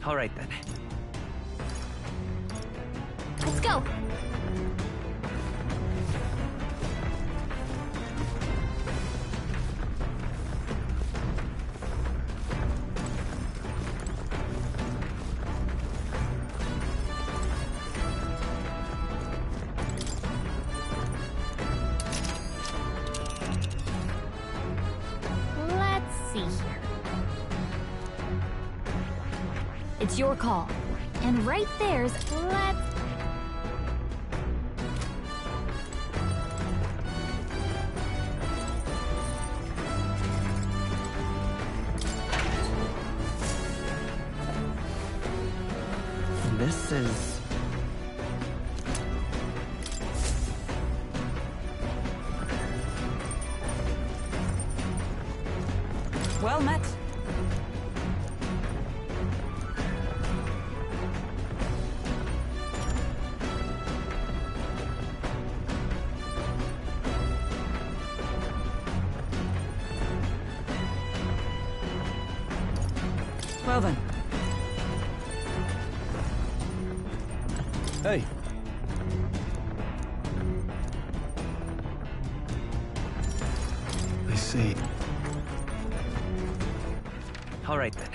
All right then. Let's go. Let's see here. It's your call. And right there's... let's... This is... Well met. Well then. Hey. I see. All right then.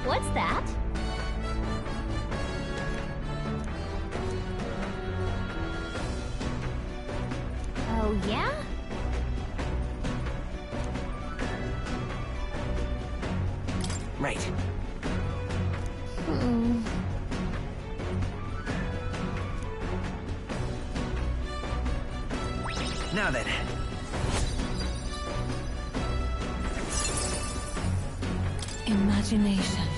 What's that? Oh, yeah? Right. Now then. Imagination.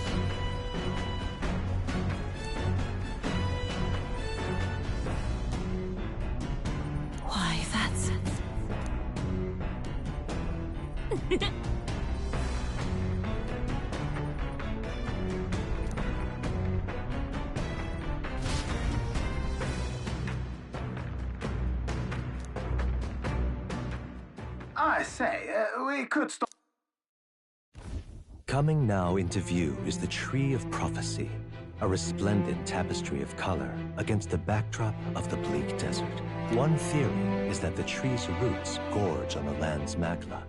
Why, that's... I say, we could stop. Coming now into view is the Tree of Prophecy, a resplendent tapestry of color against the backdrop of the bleak desert. One theory is that the tree's roots gorge on the land's magla,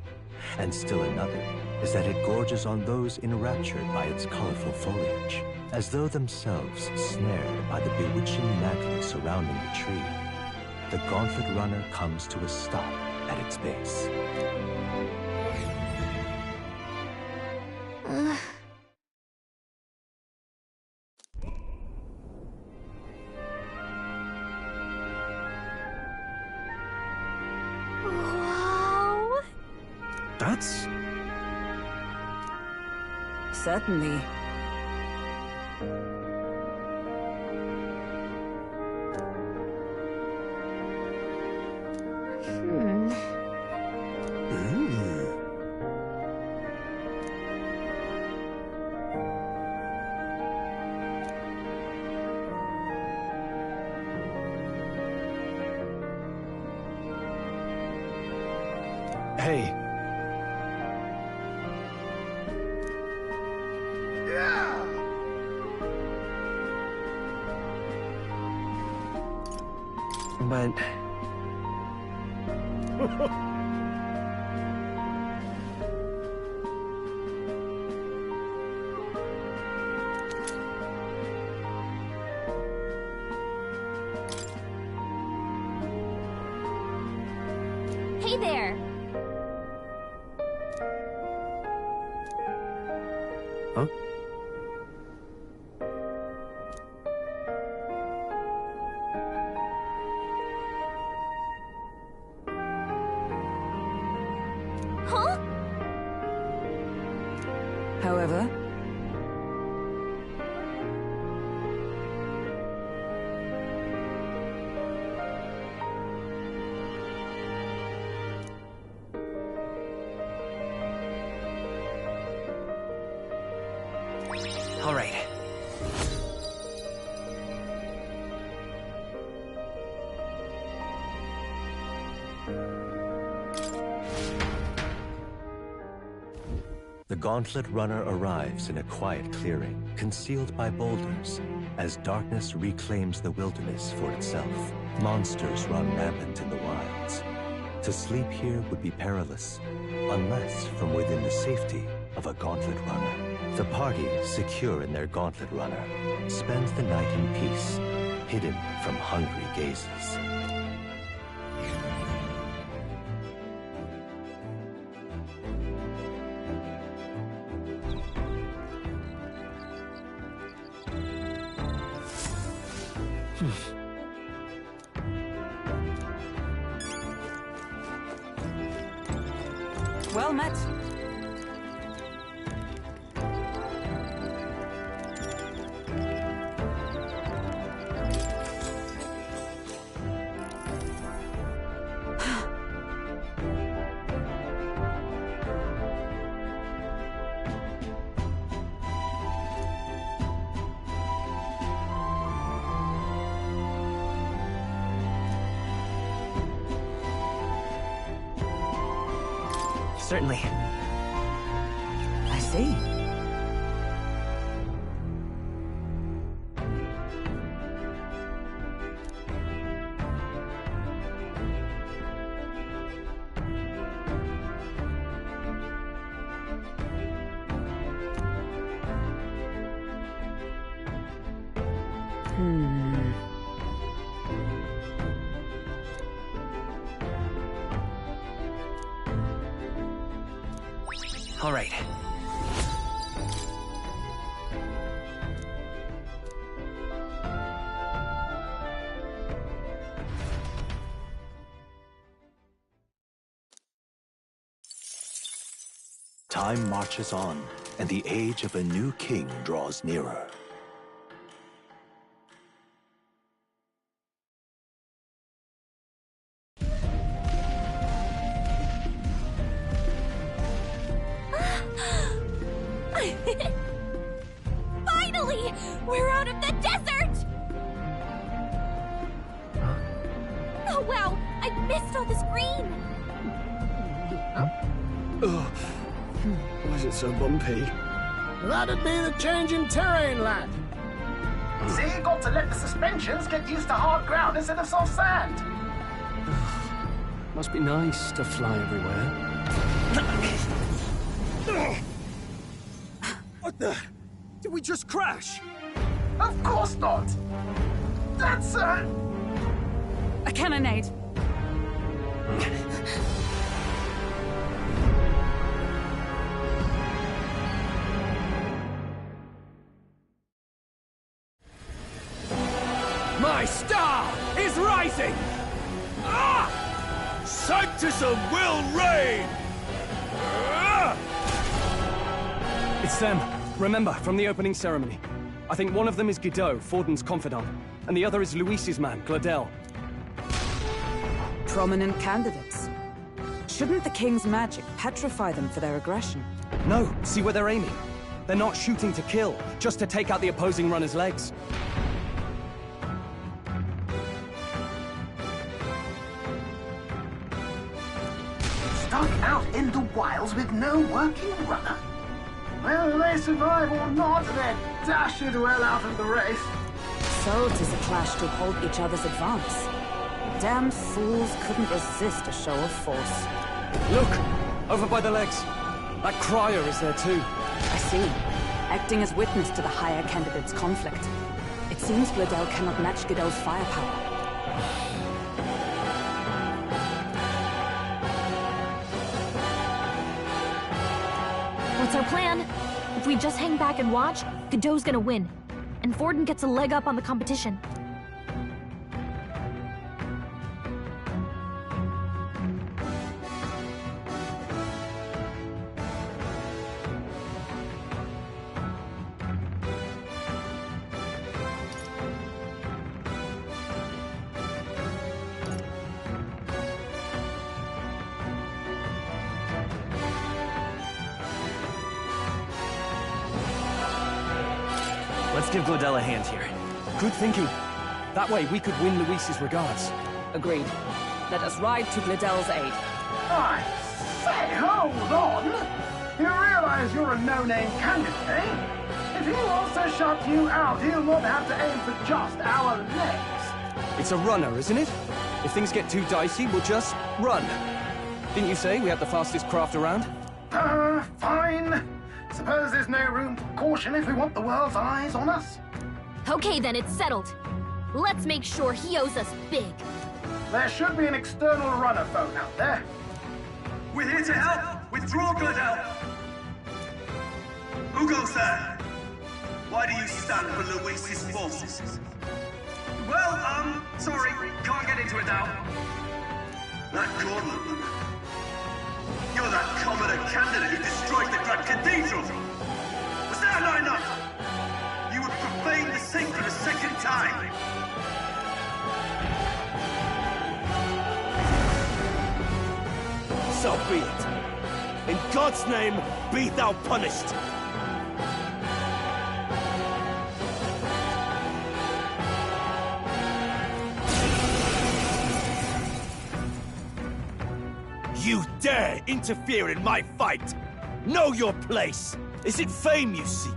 and still another is that it gorges on those enraptured by its colorful foliage, as though themselves snared by the bewitching magla surrounding the tree. The gauntlet runner comes to a stop at its base. Wow! That's... Certainly. Hey. But... Hey there! Huh? Huh? However, All right. The Gauntlet Runner arrives in a quiet clearing, concealed by boulders. As darkness reclaims the wilderness for itself, monsters run rampant in the wilds. To sleep here would be perilous, unless from within the safety of a Gauntlet Runner. The party, secure in their Gauntlet Runner, spends the night in peace, hidden from hungry gazes. well met. Certainly. I see. All right. Time marches on, and the age of a new king draws nearer. Finally! We're out of the desert! Oh wow! I missed all this green! Ugh. Why is it so bumpy? That'd be the change in terrain, lad. See, you got to let the suspensions get used to hard ground instead of soft sand. Must be nice to fly everywhere. What the? Did we just crash? Of course not. That's A cannonade. My star is rising! Ah! Sanctism will reign! Ah! It's them. Remember, from the opening ceremony. I think one of them is Guido, Forden's confidant, and the other is Luis's man, Gladel. Prominent candidates. Shouldn't the king's magic petrify them for their aggression? No, see where they're aiming. They're not shooting to kill, just to take out the opposing runner's legs. stuck out in the wilds with no working runner. Whether they survive or not, they're dashed well out of the race. So 'tis a clash to hold each other's advance. Damn fools couldn't resist a show of force. Look! Over by the legs. That crier is there too. I see. Acting as witness to the higher candidate's conflict. It seems Gladel cannot match Guido's firepower. What's our plan? If we just hang back and watch, Godot's gonna win. And Forden gets a leg up on the competition. Let's give Gladell a hand here. Good thinking. That way we could win Luis's regards. Agreed. Let us ride to Gladell's aid. I say, hold on! You realize you're a no-name candidate, eh? If he wants to shut you out, he'll not have to aim for just our legs. It's a runner, isn't it? If things get too dicey, we'll just run. Didn't you say we had the fastest craft around? Fine. Suppose there's no room for caution if we want the world's eyes on us? Okay, then it's settled. Let's make sure he owes us big. There should be an external runner phone out there. We're here to help! Withdraw, Gladell! Who goes there? Why do you stand for Luis's forces? Well, sorry, can't get into it now. That Gauntlet. You're that commoner candidate who destroyed the Grand Cathedral! Was that not enough? You would profane the sacred a second time! So be it. In God's name, be thou punished. You dare interfere in my fight! Know your place! Is it fame you seek?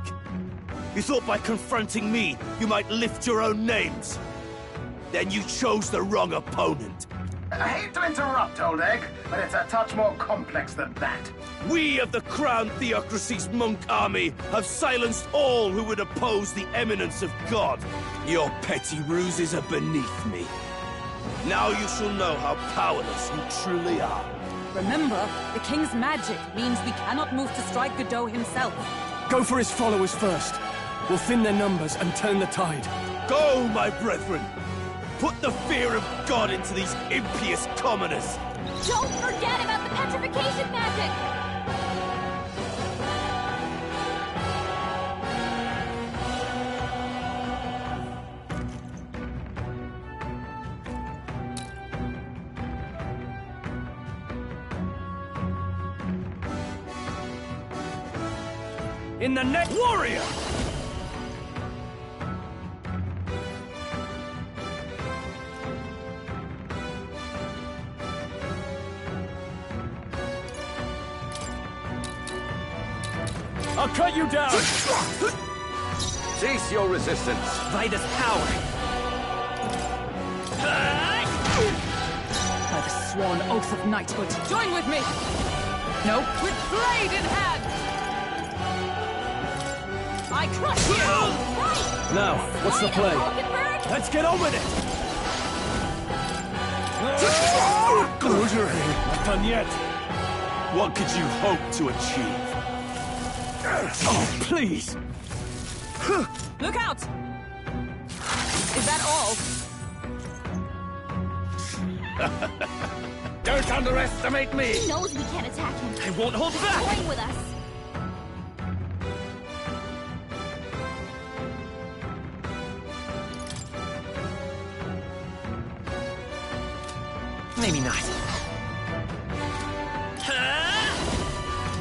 You thought by confronting me, you might lift your own names? Then you chose the wrong opponent. I hate to interrupt, old egg, but it's a touch more complex than that. We of the Crown Theocracy's monk army have silenced all who would oppose the eminence of God. Your petty ruses are beneath me. Now you shall know how powerless you truly are. Remember, the king's magic means we cannot move to strike Godot himself. Go for his followers first. We'll thin their numbers and turn the tide. Go, my brethren! Put the fear of God into these impious commoners! Don't forget about the petrification magic! In the next warrior! I'll cut you down! Cease your resistance. Vida's power. By the sworn oath of knighthood, join with me! No, with blade in hand! I crush you! Right! Now, what's the play? Hulkenberg? Let's get on with it! Not done yet. What could you hope to achieve? Oh, please! Look out! Is that all? Don't underestimate me! He knows we can't attack him. I won't hold back! Join with us. Maybe not.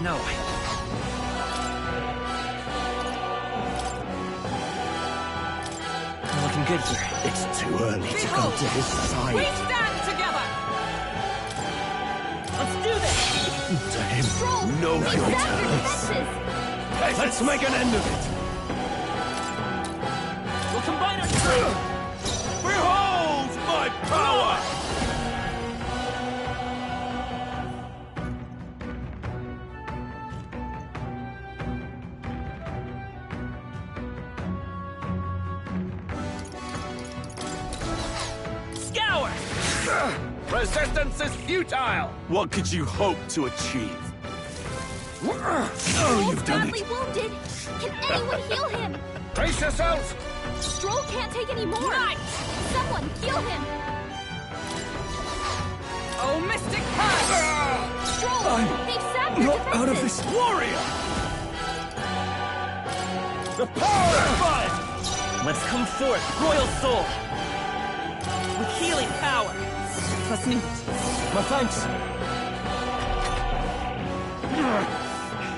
No. We're looking good here. It's too early to go to his We side. stand together! Let's do this! To him, Stroll! know Make your fast your terms. defenses! Let's make an end of it! We'll combine our strength! Behold my power! Scour! Resistance is futile! What could you hope to achieve? Oh, you've done badly it! wounded! Can anyone heal him? Brace yourself! Stroll can't take any more! Someone heal him! Oh, mystic hand! Stroll! They've sapped your Not defenses! out of this! Warrior! The power of fire! Let's come forth, Royal Soul! With healing power! Was nicht. My thanks!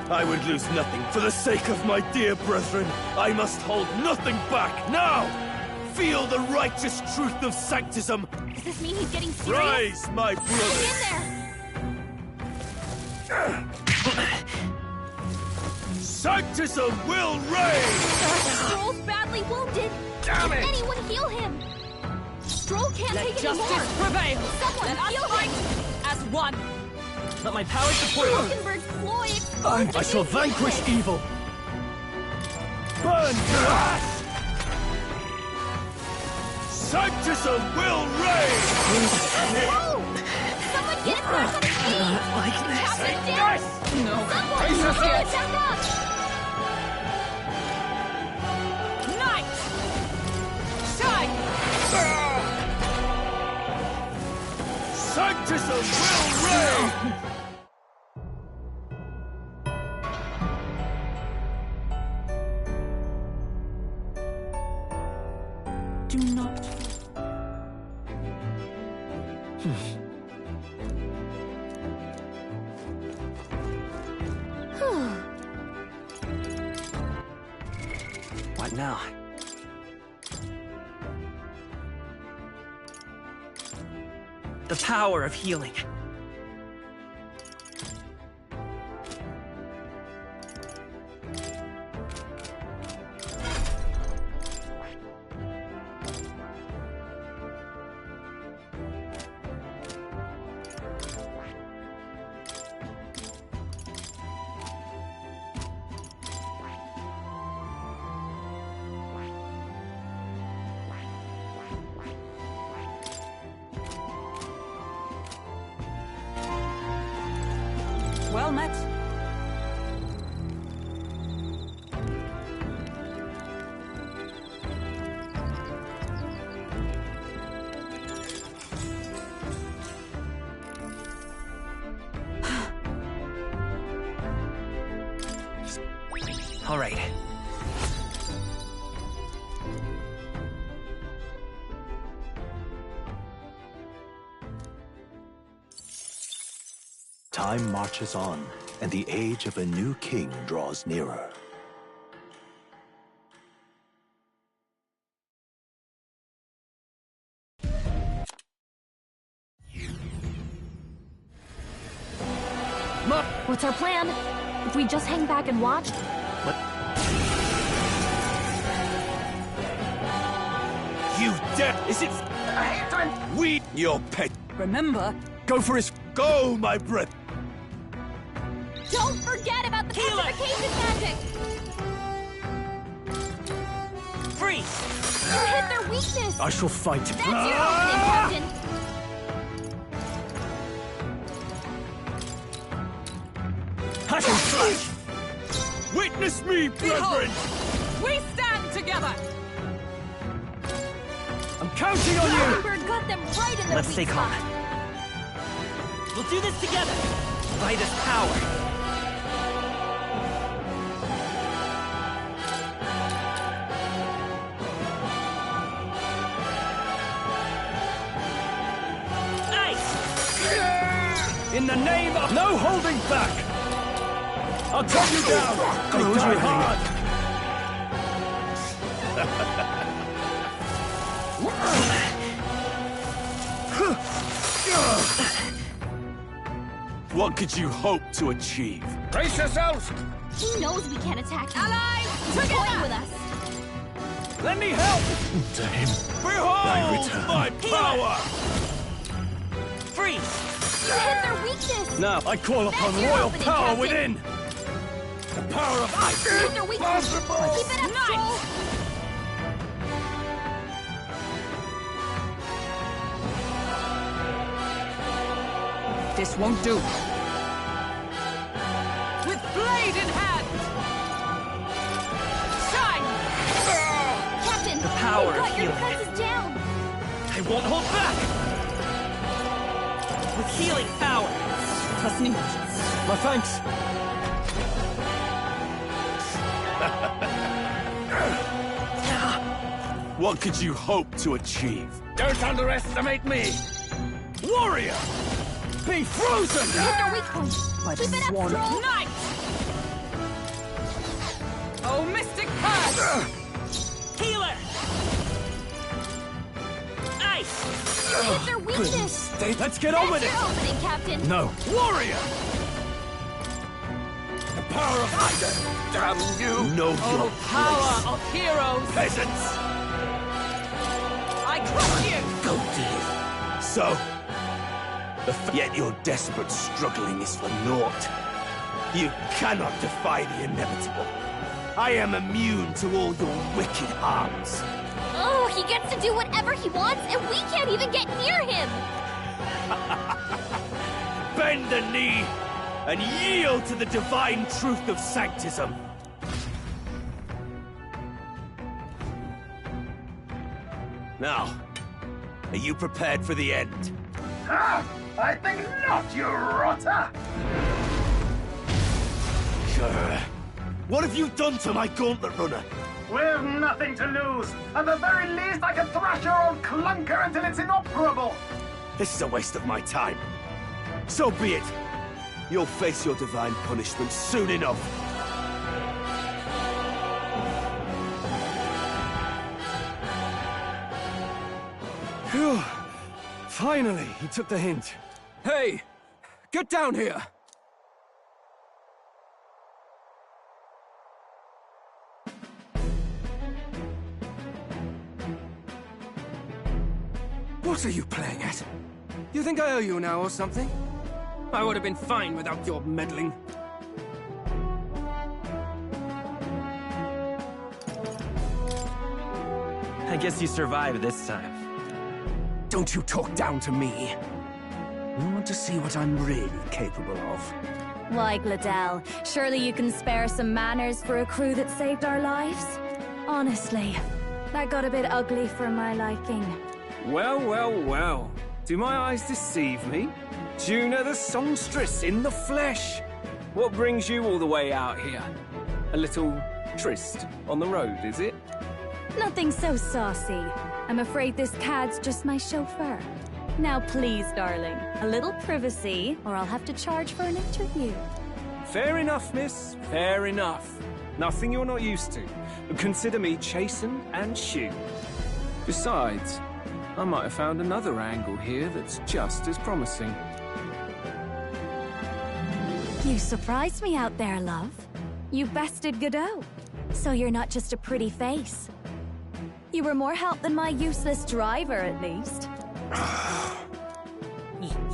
I would lose nothing for the sake of my dear brethren. I must hold nothing back now! Feel the righteous truth of sanctism! Does this mean he's getting serious? Rise, my brothers! Get in there! Sanctism will reign! Stroll's badly wounded! Damn it! Can anyone heal him? Stroll can't Let take it justice anymore! prevail! Someone Let us heal fight him! as one! Let my power support you! Falkenberg's ploy exposed I shall vanquish evil! Burn to ash! Sanctism will reign! No! Someone get him back on his feet! Like this. Captain down! No. Someone Brace get yourselves. him back up! Night! Shine! Sanctism will reign! Do not. What now? The power of healing. Well met. All right. Time marches on, and the age of a new king draws nearer. What's our plan? If we just hang back and watch? You dare! Is it? I hate to We, your pet. Remember, Go for his... Go, my breath. Don't forget about the pacification magic! Freeze! You hit their weakness! I shall fight. That's your opening, Captain! Passion flash! Witness me, brethren! We stand together! I'm counting on you! Falkenberg got them right in their Let's weak stay calm. spot. We'll do this together! By this power! In the name of... No holding back! I'll cut you down! They die hard! What could you hope to achieve? Brace yourselves! He knows we can't attack him. Allies, He's together! toying with us. Let me help! To him, Behold return. my power! Freeze! You hit their weakness! Now I call upon That's your royal opening, power Captain. within! The power of ice! You hit their weakness! Keep it up, Stroll! this won't do. With blade in hand! Shine! Captain, The power you've got of your healing. defenses down! I won't hold back! With healing power! Trust me. My thanks! What could you hope to achieve? Don't underestimate me! Warrior! Be frozen! You hit their weak point! By Keep the it up, swan. Stroll! Night! Oh, Mystic Curse! Healer! Ice! It's their weakness! Let's get on with That's it! your opening, Captain! No. Warrior! The power of thunder! Damn you! Know your Oh, power place, of heroes! peasants! I crush you! Go to him. So, yet your desperate struggling is for naught. You cannot defy the inevitable. I am immune to all your wicked harms. Oh, he gets to do whatever he wants, and we can't even get near him! Bend the knee and yield to the divine truth of sanctism. Now, are you prepared for the end? Ah, I think not, you rotter! Grr. What have you done to my gauntlet runner? We've nothing to lose. At the very least, I can thrash your old clunker until it's inoperable. This is a waste of my time. So be it. You'll face your divine punishment soon enough. Phew. Finally, he took the hint. Hey! Get down here! What are you playing at? You think I owe you now or something? I would have been fine without your meddling. I guess you survived this time. Don't you talk down to me. You want to see what I'm really capable of. Why, Gladell, surely you can spare some manners for a crew that saved our lives? Honestly, that got a bit ugly for my liking. Well, well, well. Do my eyes deceive me? Juna the songstress in the flesh. What brings you all the way out here? A little tryst on the road, is it? Nothing so saucy. I'm afraid this cad's just my chauffeur. Now please, darling, a little privacy, or I'll have to charge for an interview. Fair enough, miss. Fair enough. Nothing you're not used to. But consider me chastened and shoo. Besides, I might have found another angle here that's just as promising. You surprised me out there, love. You bested Godot. So you're not just a pretty face. You were more help than my useless driver, at least.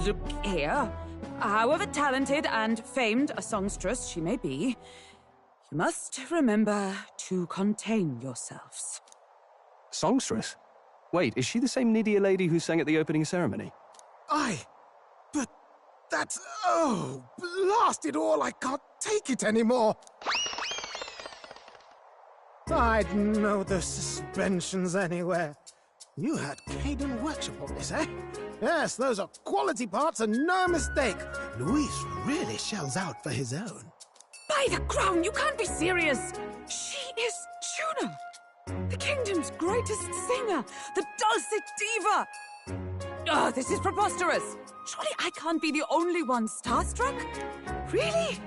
Look here. However talented and famed a songstress she may be, you must remember to contain yourselves. Songstress? Wait, is she the same Nydia lady who sang at the opening ceremony? Aye, but that's... oh, blast it all, I can't take it anymore. I'd know the suspensions anywhere. You had Caden workshop on this, eh? Yes, those are quality parts and no mistake. Luis really shells out for his own. By the crown, you can't be serious! She is Juna! The kingdom's greatest singer! The dulcet diva! Oh, this is preposterous! Surely I can't be the only one starstruck? Really?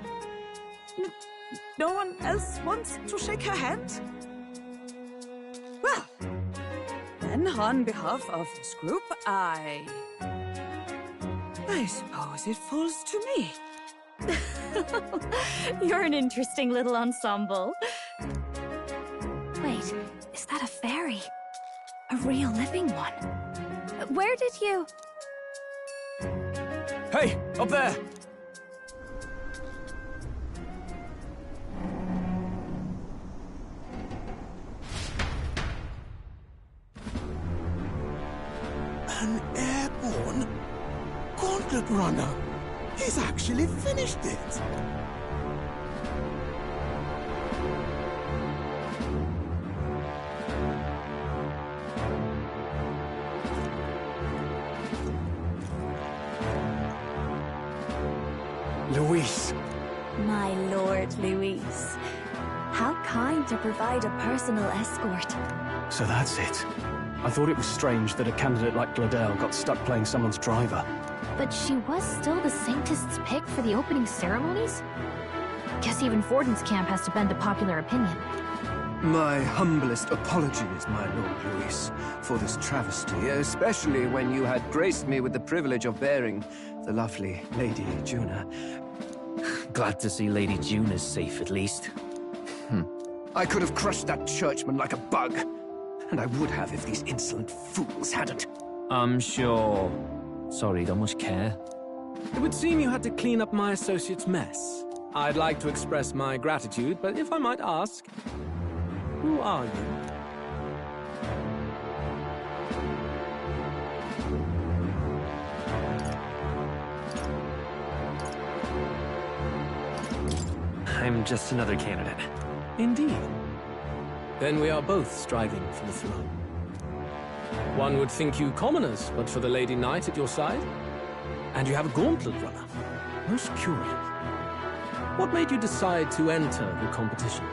No one else wants to shake her hand? Well, then on behalf of this group, I suppose it falls to me. You're an interesting little ensemble. Wait, is that a fairy? A real living one? Where did you... Hey, up there! An airborne gauntlet runner. He's actually finished it. Luis. My lord, Luis. How kind to provide a personal escort. So that's it. I thought it was strange that a candidate like Gladell got stuck playing someone's driver. But she was still the Saintist's pick for the opening ceremonies? Guess even Forden's camp has to bend to popular opinion. My humblest apologies, my Lord Luis, for this travesty, especially when you had graced me with the privilege of bearing the lovely Lady Juna. Glad to see Lady June is safe, at least. I could have crushed that churchman like a bug. And I would have if these insolent fools hadn't. I'm sure. Sorry, don't much care. It would seem you had to clean up my associate's mess. I'd like to express my gratitude, but if I might ask, who are you? I'm just another candidate. Indeed. Then we are both striving for the throne. One would think you commoners, but for the Lady Knight at your side. And you have a gauntlet runner. Most curious. What made you decide to enter the competition?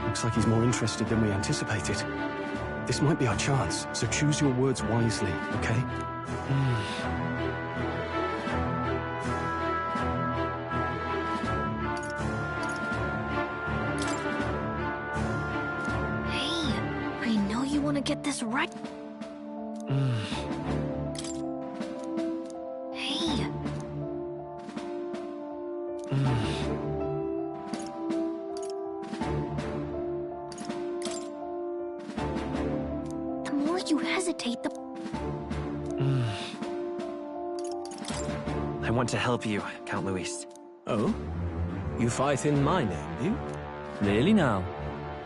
Looks like he's more interested than we anticipated. This might be our chance, so choose your words wisely, okay? I know you want to get this right. Hey. The more you hesitate, the... I want to help you, Count Luis. Oh? You fight in my name, do you? Really now?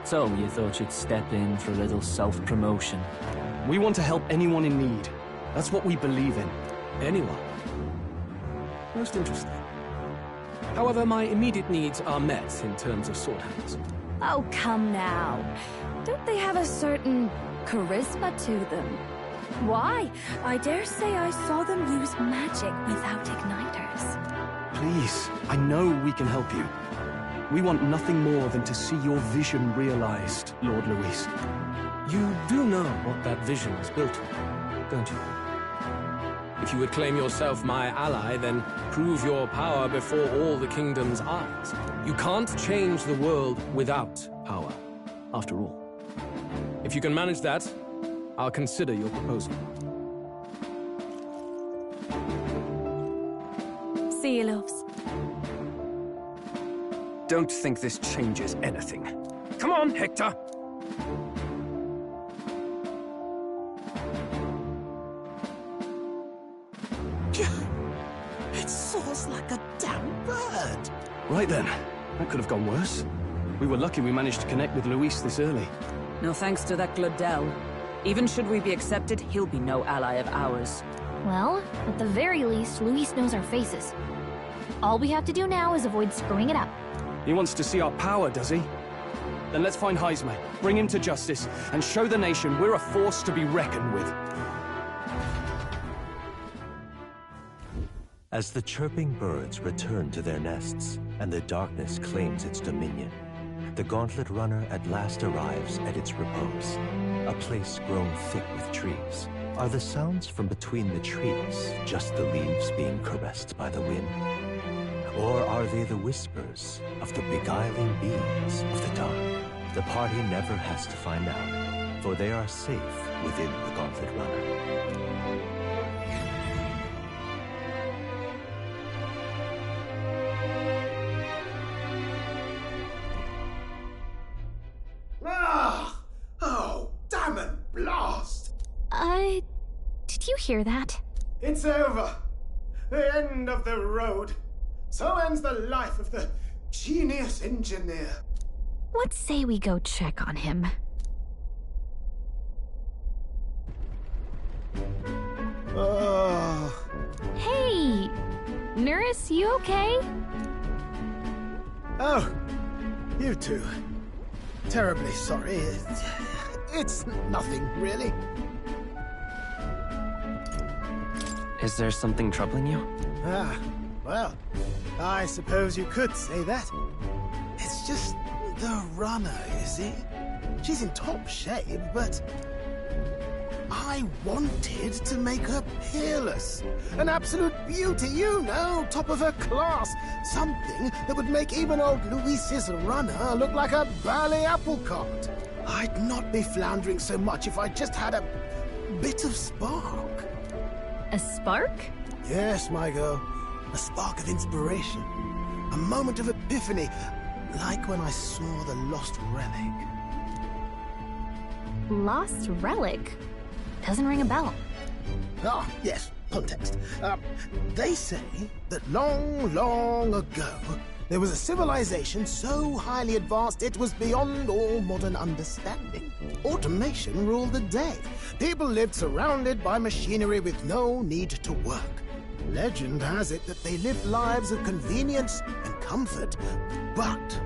So, you thought you'd step in for a little self-promotion? We want to help anyone in need. That's what we believe in. Anyone? Most interesting. However, my immediate needs are met in terms of sword hands. Oh, come now. Don't they have a certain charisma to them? Why? I dare say I saw them use magic without igniters. Please, I know we can help you. We want nothing more than to see your vision realized, Lord Luis. You do know what that vision is built on, don't you? If you would claim yourself my ally, then prove your power before all the kingdom's eyes. You can't change the world without power, after all. If you can manage that, I'll consider your proposal. See you, loves. Don't think this changes anything. Come on, Hector! It soars like a damn bird. Right then. That could have gone worse. We were lucky we managed to connect with Luis this early. No thanks to that Glodell. Even should we be accepted, he'll be no ally of ours. Well, at the very least, Luis knows our faces. All we have to do now is avoid screwing it up. He wants to see our power, does he? Then let's find Heisme, bring him to justice, and show the nation we're a force to be reckoned with. As the chirping birds return to their nests and the darkness claims its dominion, the Gauntlet Runner at last arrives at its repose, a place grown thick with trees. Are the sounds from between the trees just the leaves being caressed by the wind? Or are they the whispers of the beguiling beings of the dark? The party never has to find out, for they are safe within the Gauntlet Runner. Oh, damn it, blast! Did you hear that? It's over. The end of the road. So ends the life of the genius engineer. Let's say we go check on him. Oh. Hey! Nurse, you okay? Oh, you two. Terribly sorry. It's nothing, really. Is there something troubling you? Ah, well, I suppose you could say that. It's just the runner, you see. She's in top shape, but I wanted to make her peerless. An absolute beauty, you know, top of her class. Something that would make even old Luis's runner look like a bally apple cart. I'd not be floundering so much if I just had a bit of spark. A spark? Yes, my girl. A spark of inspiration. A moment of epiphany, like when I saw the lost relic. Lost relic? Doesn't ring a bell. Ah, yes, context. They say that long, long ago, there was a civilization so highly advanced it was beyond all modern understanding. Automation ruled the day. People lived surrounded by machinery with no need to work. Legend has it that they lived lives of convenience and comfort, but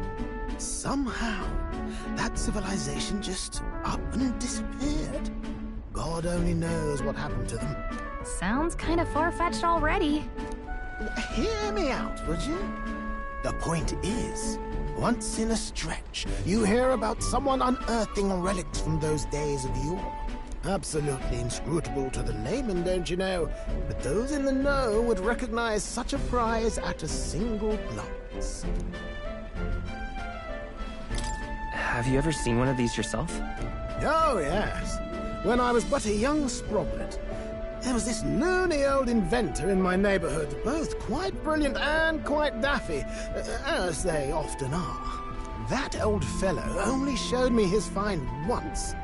somehow that civilization just up and disappeared. God only knows what happened to them. Sounds kind of far-fetched already. Hear me out, would you? The point is, once in a stretch, you hear about someone unearthing relics from those days of yore. Absolutely inscrutable to the layman, don't you know? But those in the know would recognize such a prize at a single glance. Have you ever seen one of these yourself? Oh, yes. When I was but a young sproglet, there was this loony old inventor in my neighborhood, both quite brilliant and quite daffy, as they often are. That old fellow only showed me his find once,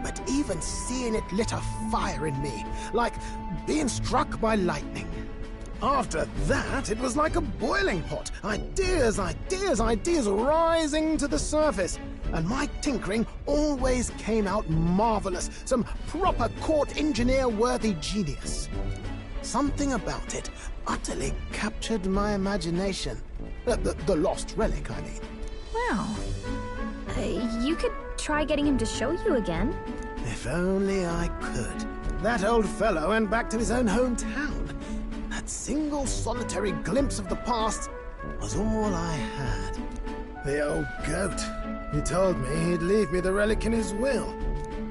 but even seeing it lit a fire in me, like being struck by lightning. After that, it was like a boiling pot. Ideas, ideas, ideas rising to the surface. And my tinkering always came out marvelous. Some proper court engineer-worthy genius. Something about it utterly captured my imagination. The lost relic, I mean. Wow. You could try getting him to show you again. If only I could. That old fellow went back to his own hometown. That single solitary glimpse of the past was all I had. The old goat. He told me he'd leave me the relic in his will.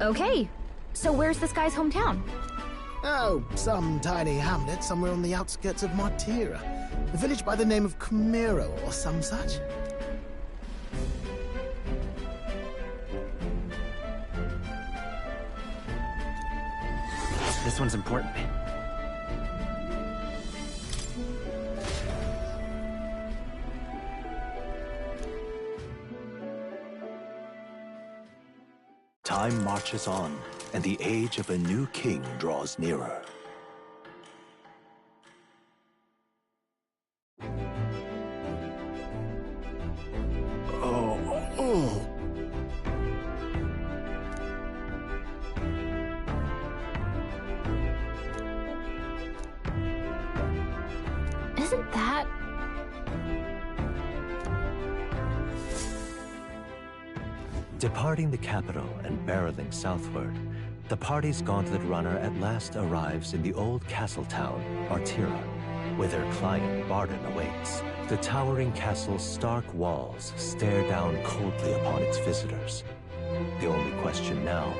Okay, so where's this guy's hometown? Oh, some tiny hamlet somewhere on the outskirts of Martira. A village by the name of Camiro or some such. This one's important. Time marches on, and the age of a new king draws nearer. Isn't that... Departing the capital and barreling southward, the party's gauntlet runner at last arrives in the old castle town, Martira, where their client Barden awaits. The towering castle's stark walls stare down coldly upon its visitors. The only question now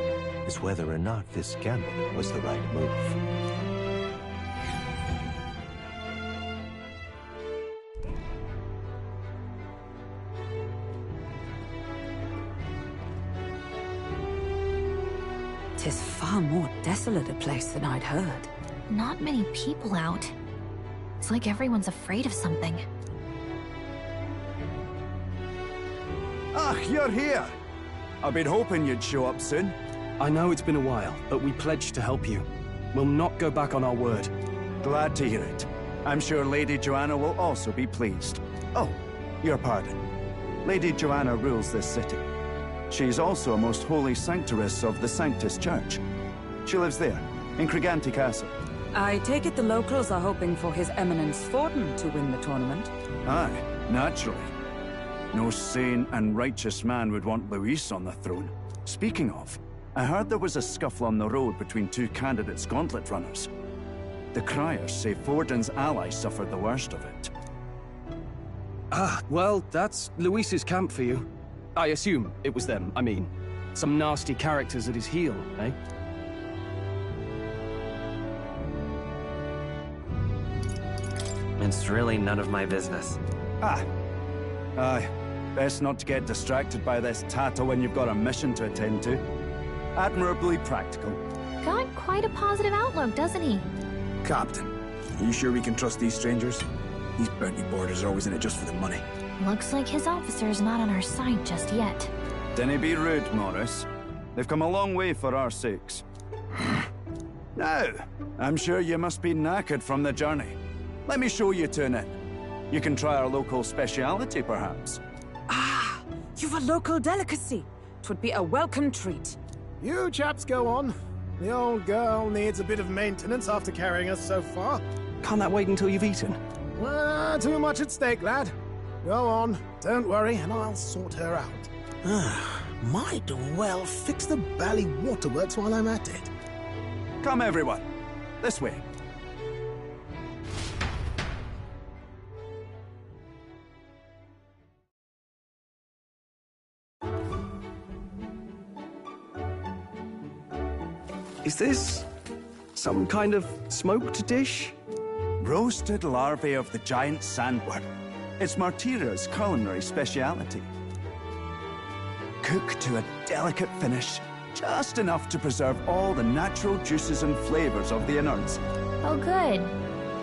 is whether or not this gambit was the right move. Tis far more desolate a place than I'd heard. Not many people out. It's like everyone's afraid of something. Ah, you're here! I've been hoping you'd show up soon. I know it's been a while, but we pledged to help you. We'll not go back on our word. Glad to hear it. I'm sure Lady Joanna will also be pleased. Oh, your pardon. Lady Joanna rules this city. She's also a most holy sanctoress of the Sanctus Church. She lives there, in Criganti Castle. I take it the locals are hoping for His Eminence Forden to win the tournament. Aye, naturally. No sane and righteous man would want Luis on the throne. Speaking of, I heard there was a scuffle on the road between two candidates' gauntlet runners. The criers say Forden's ally suffered the worst of it. Ah, well, that's Luis's camp for you. I assume it was them, I mean. Some nasty characters at his heel, eh? It's really none of my business. Aye. Best not to get distracted by this tattle when you've got a mission to attend to. Admirably practical. Got quite a positive outlook, doesn't he? Captain, are you sure we can trust these strangers? These bounty boarders are always in it just for the money. Looks like his officer's not on our side just yet. Dinna be rude, Morris. They've come a long way for our sakes. Now, I'm sure you must be knackered from the journey. Let me show you to an inn. You can try our local speciality, perhaps. Ah, you've a local delicacy. 'Twould be a welcome treat. You chaps go on. The old girl needs a bit of maintenance after carrying us so far. Can't that wait until you've eaten? Too much at stake, lad. Go on, don't worry, and I'll sort her out. Might well fix the bally waterworks while I'm at it. Come, everyone. This way. Is this some kind of smoked dish? Roasted larvae of the giant sandworm. It's Martira's culinary speciality. Cooked to a delicate finish, just enough to preserve all the natural juices and flavors of the innards. Oh good.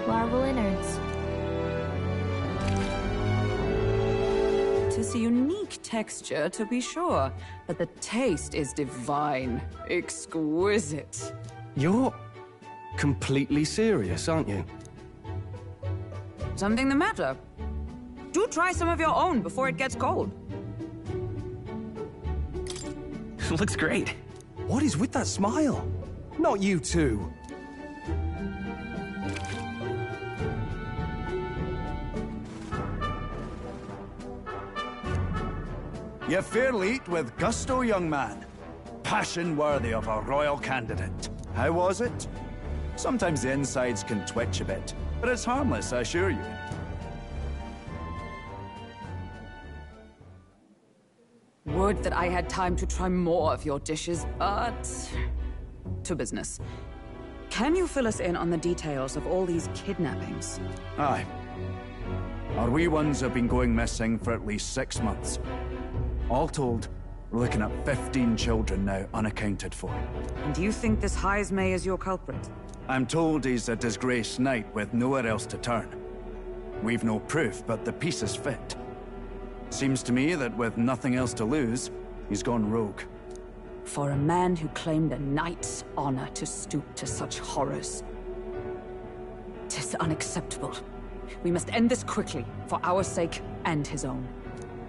Larval innards. Tis a unique texture, to be sure, but the taste is divine. Exquisite. You're completely serious, aren't you? Something the matter? Do try some of your own before it gets cold. Looks great. What is with that smile? Not you two. You fairly eat with gusto, young man. Passion worthy of a royal candidate. How was it? Sometimes the insides can twitch a bit, but it's harmless, I assure you. Would that I had time to try more of your dishes, but... to business. Can you fill us in on the details of all these kidnappings? Aye. Our wee ones have been going missing for at least 6 months. All told, we're looking at 15 children now unaccounted for. And do you think this Heismay is your culprit? I'm told he's a disgraced knight with nowhere else to turn. We've no proof, but the pieces fit. Seems to me that with nothing else to lose, he's gone rogue. For a man who claimed a knight's honor to stoop to such horrors. 'Tis unacceptable. We must end this quickly, for our sake and his own.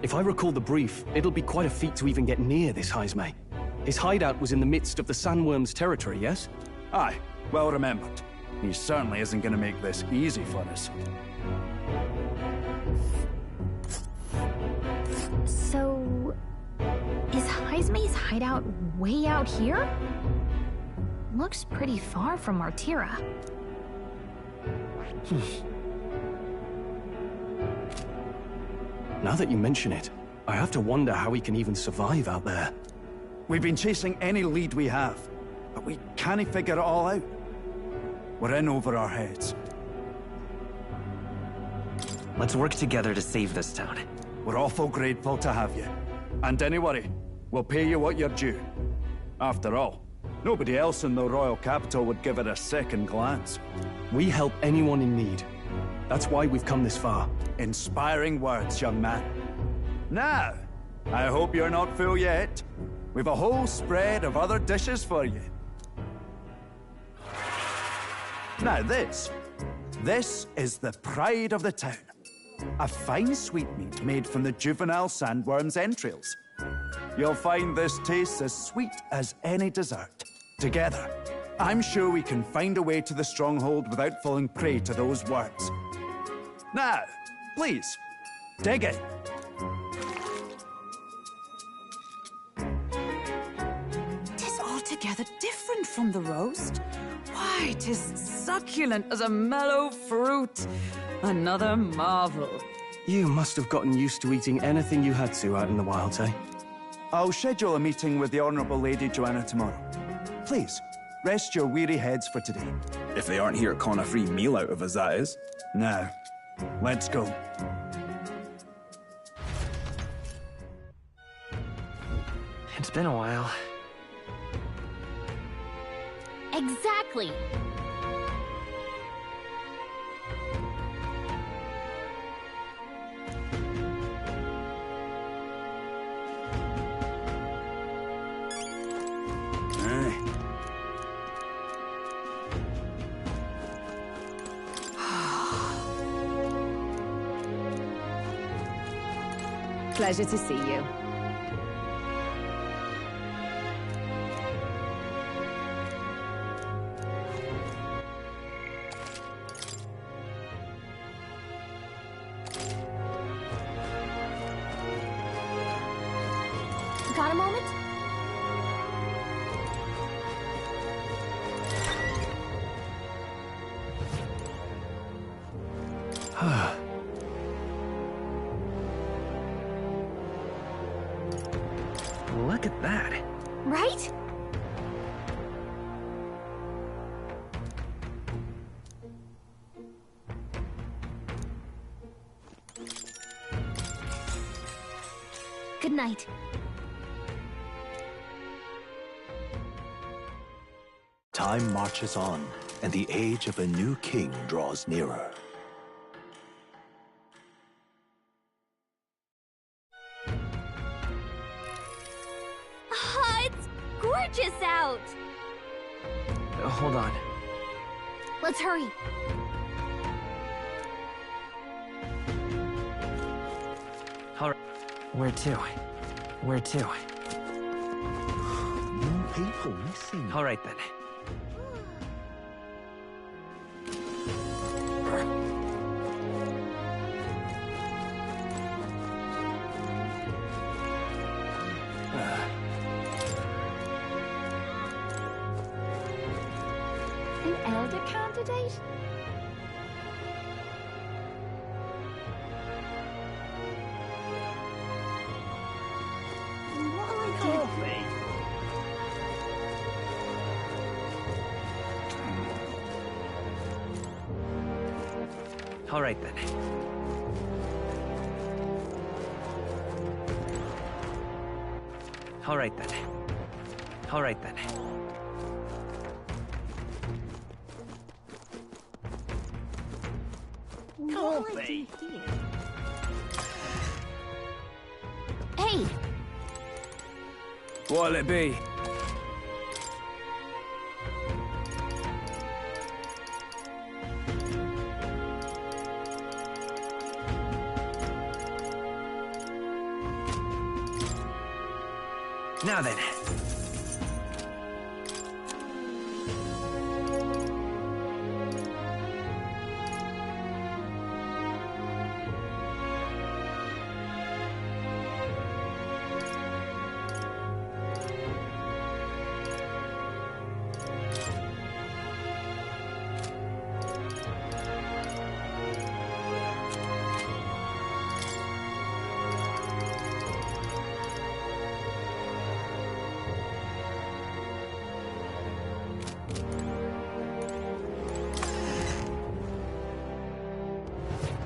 If I recall the brief, it'll be quite a feat to even get near this Heismay. His hideout was in the midst of the Sandworm's territory, yes? Aye, well remembered. He certainly isn't going to make this easy for us. So... is Heismay's hideout way out here? Looks pretty far from Martira. Now that you mention it, I have to wonder how he can even survive out there. We've been chasing any lead we have, but we can't figure it all out. We're in over our heads. Let's work together to save this town. We're awful grateful to have you. And don't worry, we'll pay you what you're due. After all, nobody else in the royal capital would give it a second glance. We help anyone in need. That's why we've come this far. Inspiring words, young man. Now, I hope you're not full yet. We've a whole spread of other dishes for you. Now this is the pride of the town. A fine sweetmeat made from the juvenile sandworm's entrails. You'll find this tastes as sweet as any dessert. Together, I'm sure we can find a way to the stronghold without falling prey to those worms. Now, please, dig in. Tis altogether different from the roast. Why, 'tis succulent as a mellow fruit. Another marvel. You must have gotten used to eating anything you had to out in the wilds, eh? I'll schedule a meeting with the Honourable Lady Joanna tomorrow. Please, rest your weary heads for today. If they aren't here, con a free meal out of us, that is. No, Let's go. It's been a while. Exactly. Pleasure to see you. Got a moment? Look at that. Right? Good night. Time marches on, and the age of a new king draws nearer. It's gorgeous out! Hold on. Let's hurry. All right. Where to? Where to? More people missing. All right, then. An elder candidate? All right, then. All right, then. All right, then. Coffee. Hey! What'll it be? Now then.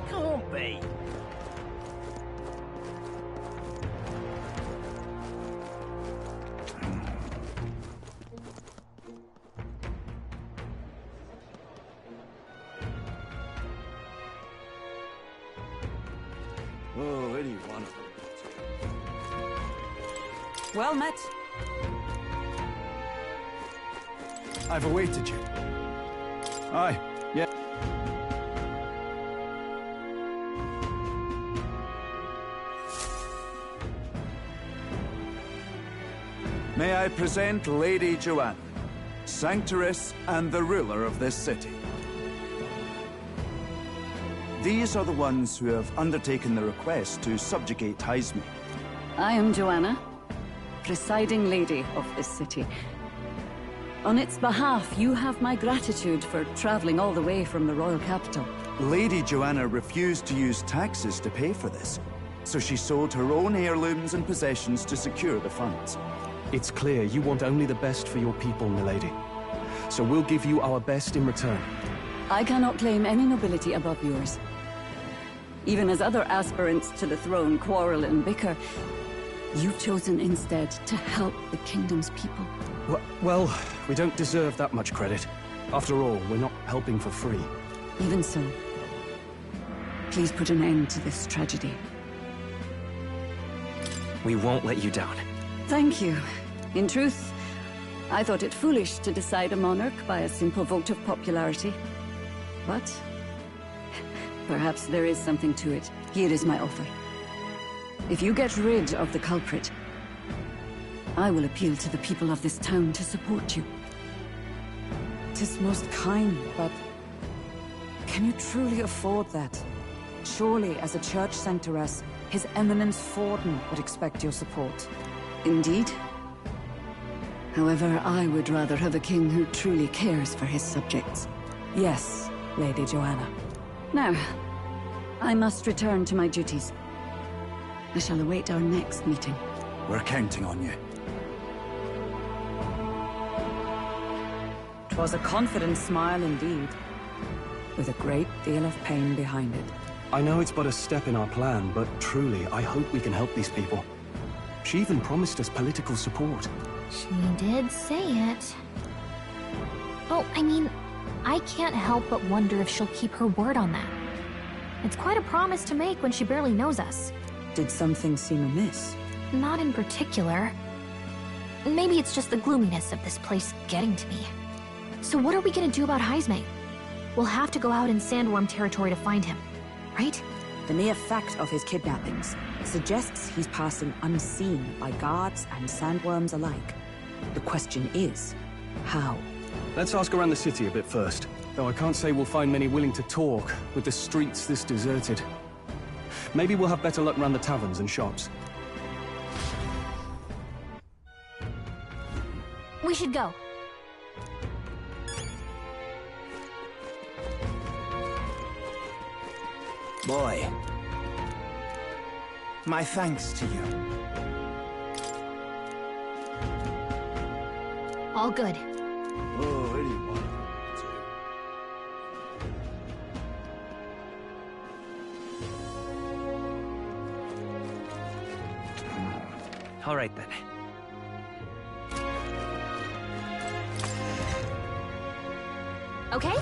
Can't be. Oh, any one of them. Well met. I've awaited you. Aye, yeah. May I present Lady Joanna, Sanctoress and the ruler of this city. These are the ones who have undertaken the request to subjugate Heisme. I am Joanna, presiding lady of this city. On its behalf, you have my gratitude for traveling all the way from the royal capital. Lady Joanna refused to use taxes to pay for this, so she sold her own heirlooms and possessions to secure the funds. It's clear you want only the best for your people, milady. So we'll give you our best in return. I cannot claim any nobility above yours. Even as other aspirants to the throne quarrel and bicker, you've chosen instead to help the kingdom's people. Well, we don't deserve that much credit. After all, we're not helping for free. Even so, please put an end to this tragedy. We won't let you down. Thank you. In truth, I thought it foolish to decide a monarch by a simple vote of popularity. But perhaps there is something to it. Here is my offer. If you get rid of the culprit, I will appeal to the people of this town to support you. 'Tis most kind, but can you truly afford that? Surely, as a church sanctoress, His Eminence Forden would expect your support. Indeed. However, I would rather have a king who truly cares for his subjects. Yes, Lady Joanna. Now, I must return to my duties. I shall await our next meeting. We're counting on you. 'Twas a confident smile indeed, with a great deal of pain behind it. I know it's but a step in our plan, but truly, I hope we can help these people. She even promised us political support. She did say it. Oh, I mean, I can't help but wonder if she'll keep her word on that. It's quite a promise to make when she barely knows us. Did something seem amiss? Not in particular. Maybe it's just the gloominess of this place getting to me. So what are we gonna do about Heismay? We'll have to go out in Sandworm territory to find him, right? The mere fact of his kidnappings suggests he's passing unseen by guards and sandworms alike. The question is, how? Let's ask around the city a bit first. Though I can't say we'll find many willing to talk, with the streets this deserted. Maybe we'll have better luck around the taverns and shops. We should go. Boy, my thanks to you. All good. Oh, anyone. All right, then. Okay?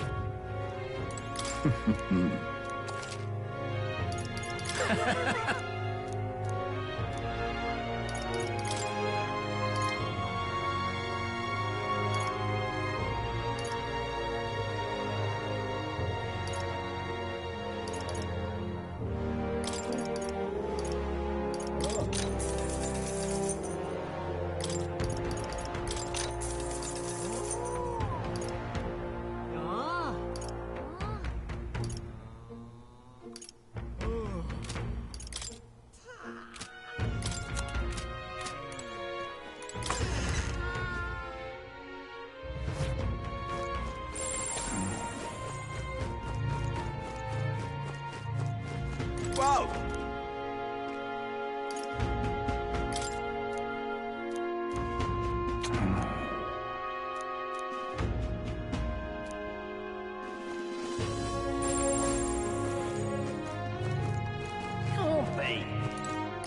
Whoa!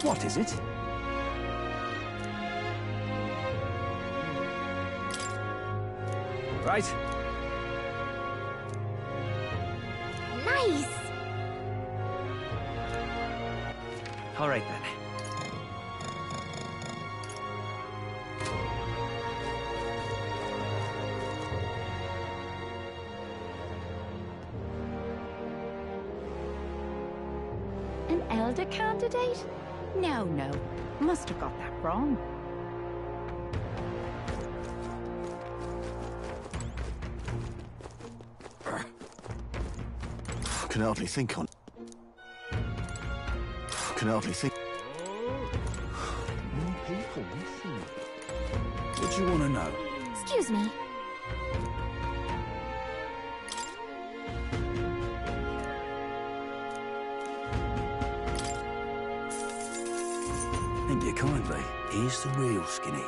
What is it? Right. Nice! All right, then. An elder candidate? No, no. Must have got that wrong. Can hardly think on. Can hardly think. More people missing. What do you want to know? Excuse me. Thank you kindly. Here's the real skinny.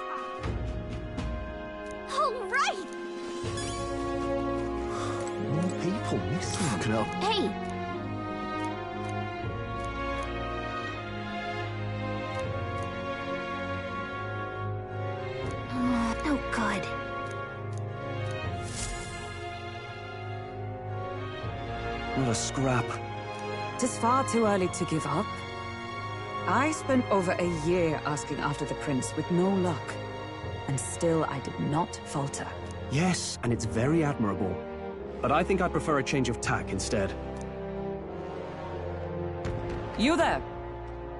All right! More people missing. Can I? Hey! What a scrap. It is far too early to give up. I spent over a year asking after the prince with no luck. And still I did not falter. Yes, and it's very admirable. But I think I prefer a change of tack instead. You there?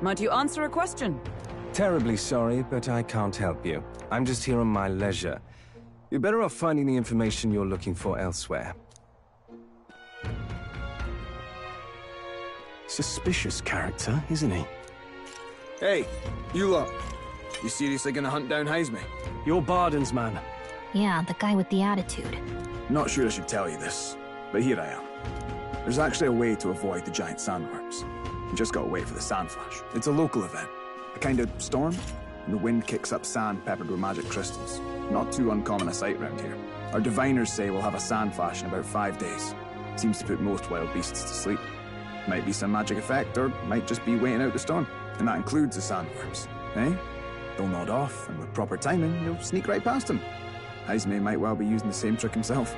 Might you answer a question? Terribly sorry, but I can't help you. I'm just here on my leisure. You're better off finding the information you're looking for elsewhere. Suspicious character, isn't he? Hey, you lot. You seriously gonna hunt down Heisme? You're Barden's man. Yeah, the guy with the attitude. Not sure I should tell you this, but here I am. There's actually a way to avoid the giant sandworms. You just gotta wait for the sand flash. It's a local event. A kind of storm, and the wind kicks up sand peppered with magic crystals. Not too uncommon a sight round here. Our diviners say we'll have a sand flash in about 5 days. Seems to put most wild beasts to sleep. Might be some magic effect, or might just be waiting out the storm. And that includes the sandworms, eh? They'll nod off, and with proper timing, you'll sneak right past them. Heisme might well be using the same trick himself.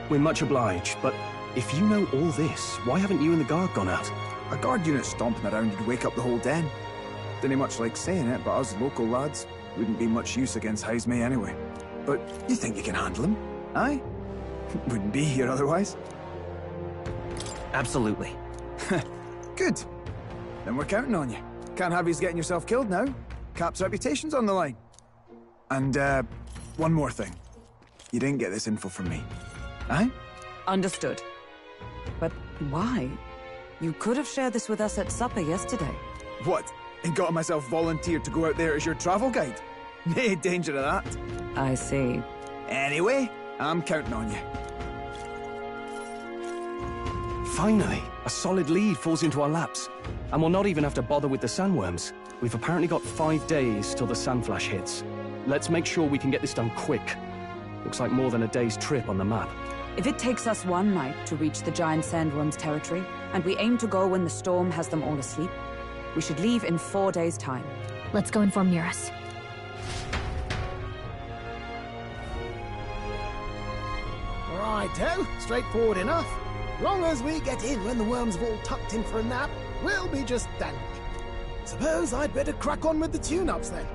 We're much obliged, but if you know all this, why haven't you and the guard gone out? A guard unit stomping around would wake up the whole den. Didn't much like saying it, but us local lads wouldn't be much use against Heisme anyway. But you think you can handle him? Aye? Wouldn't be here otherwise. Absolutely. Good. Then we're counting on you. Can't have you getting yourself killed now. Cap's reputation's on the line. And, one more thing. You didn't get this info from me. Aye? Understood. But why? You could have shared this with us at supper yesterday. What? And got myself volunteered to go out there as your travel guide? Nae danger of that. I see. Anyway, I'm counting on you. Finally, a solid lead falls into our laps. And we'll not even have to bother with the sandworms. We've apparently got 5 days till the sandflash hits. Let's make sure we can get this done quick. Looks like more than a day's trip on the map. If it takes us 1 night to reach the giant sandworms' territory, and we aim to go when the storm has them all asleep, we should leave in 4 days' time. Let's go inform Nearest. Righto, straightforward enough. Long as we get in when the worms have all tucked in for a nap, we'll be just dandy. Suppose I'd better crack on with the tune-ups then.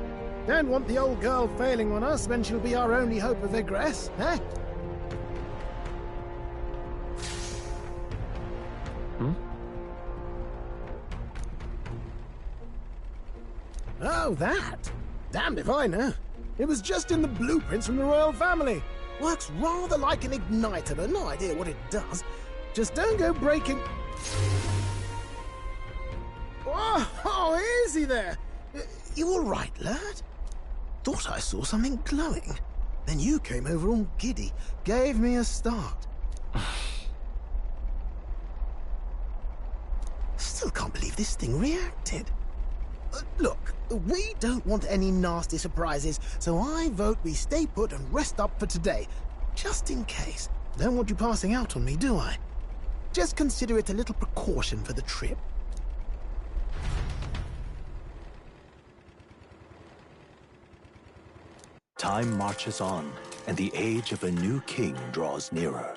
Don't want the old girl failing on us when she'll be our only hope of egress, eh? Oh, that? Damned if I know. It was just in the blueprints from the royal family. Works rather like an igniter, but no idea what it does. Just don't go breaking... Oh, easy there. You all right, lad? Thought I saw something glowing. Then you came over all giddy, gave me a start. Still can't believe this thing reacted. Look, we don't want any nasty surprises, so I vote we stay put and rest up for today. Just in case. Don't want you passing out on me, do I? Just consider it a little precaution for the trip. Time marches on, and the age of a new king draws nearer.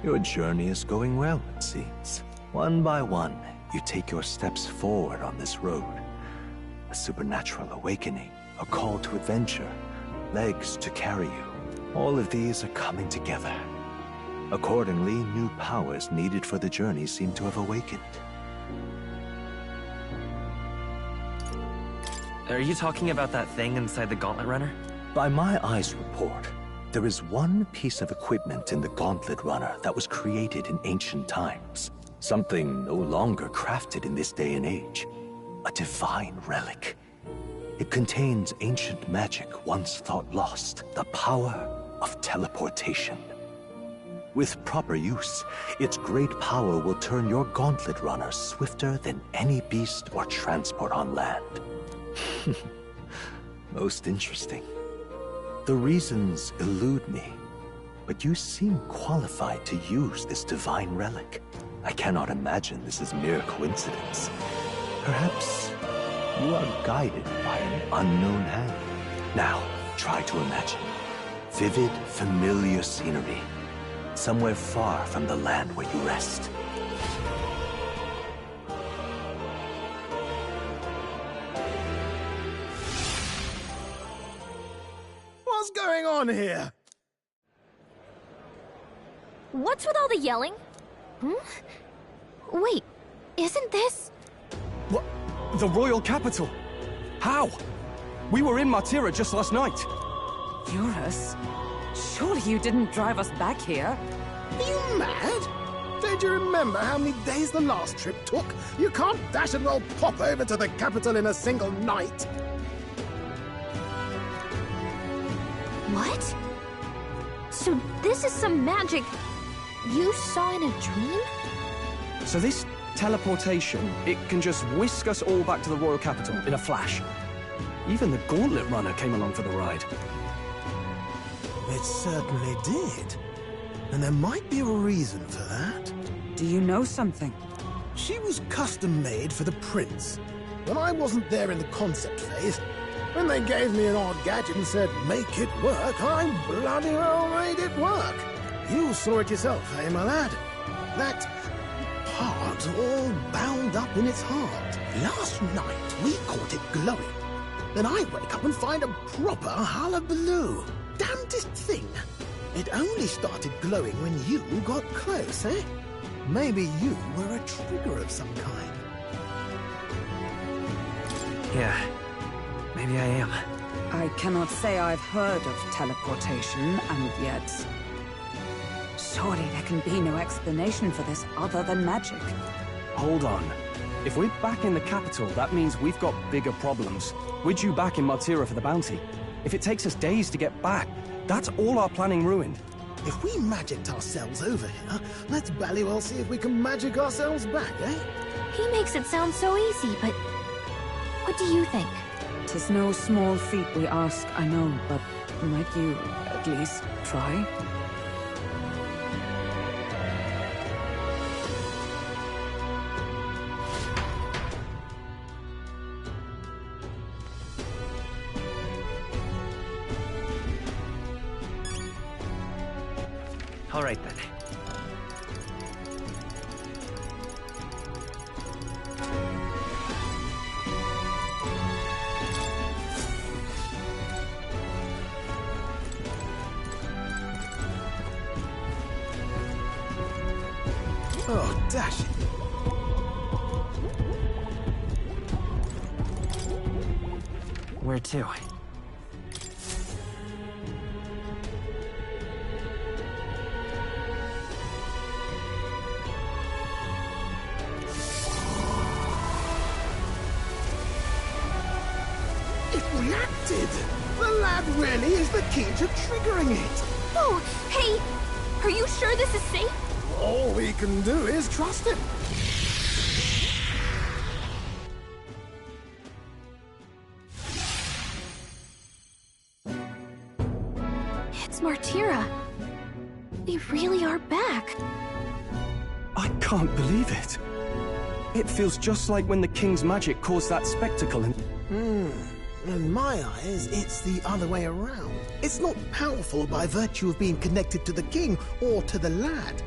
Your journey is going well, it seems. One by one, you take your steps forward on this road. A supernatural awakening, a call to adventure, legs to carry you. All of these are coming together. Accordingly, new powers needed for the journey seem to have awakened. Are you talking about that thing inside the Gauntlet Runner? By my eyes report, there is one piece of equipment in the Gauntlet Runner that was created in ancient times. Something no longer crafted in this day and age. A divine relic. It contains ancient magic once thought lost, the power of teleportation. With proper use, its great power will turn your Gauntlet Runner swifter than any beast or transport on land. Most interesting. The reasons elude me, but you seem qualified to use this divine relic. I cannot imagine this is mere coincidence. Perhaps you are guided by an unknown hand. Now, try to imagine. Vivid, familiar scenery. Somewhere far from the land where you rest. What's going on here? What's with all the yelling? Wait, isn't this... What? The royal capital? How? We were in Martira just last night. Eurus? Surely you didn't drive us back here? Are you mad? Don't you remember how many days the last trip took? You can't dash and well pop over to the capital in a single night. What? So this is some magic you saw in a dream? So this teleportation, it can just whisk us all back to the royal capital in a flash. Even the Gauntlet Runner came along for the ride. It certainly did. And there might be a reason for that. Do you know something? She was custom-made for the prince. When I wasn't there in the concept phase, when they gave me an odd gadget and said, make it work, I bloody well made it work. You saw it yourself, eh, my lad? That part all bound up in its heart. Last night, we caught it glowing. Then I wake up and find a proper hullabaloo. Damnedest thing. It only started glowing when you got close, eh? Maybe you were a trigger of some kind. Yeah, maybe I am. I cannot say I've heard of teleportation, and yet... surely there can be no explanation for this other than magic. Hold on. If we're back in the capital, that means we've got bigger problems. We're due back in Martira for the bounty. If it takes us days to get back, that's all our planning ruined. If we magicked ourselves over here, let's bally well see if we can magic ourselves back, eh? He makes it sound so easy, but... what do you think? 'Tis no small feat we ask, I know, but might you at least try? All right, then. Oh, dash it. Where to? Reacted! The lad really is the key to triggering it! Oh, hey! Are you sure this is safe? All we can do is trust him. It's Martira. We really are back. I can't believe it. It feels just like when the king's magic caused that spectacle and... In my eyes, it's the other way around. It's not powerful by virtue of being connected to the king or to the lad.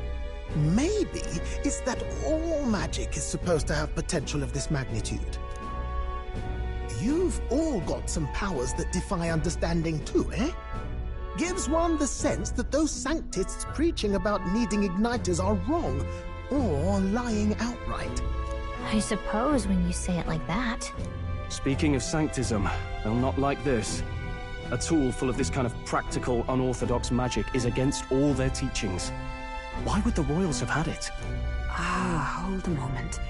Maybe it's that all magic is supposed to have potential of this magnitude. You've all got some powers that defy understanding too, eh? Gives one the sense that those sanctists preaching about needing igniters are wrong, or lying outright. I suppose when you say it like that. Speaking of sanctism, they'll not like this. A tool full of this kind of practical, unorthodox magic is against all their teachings. Why would the royals have had it? Hold a moment.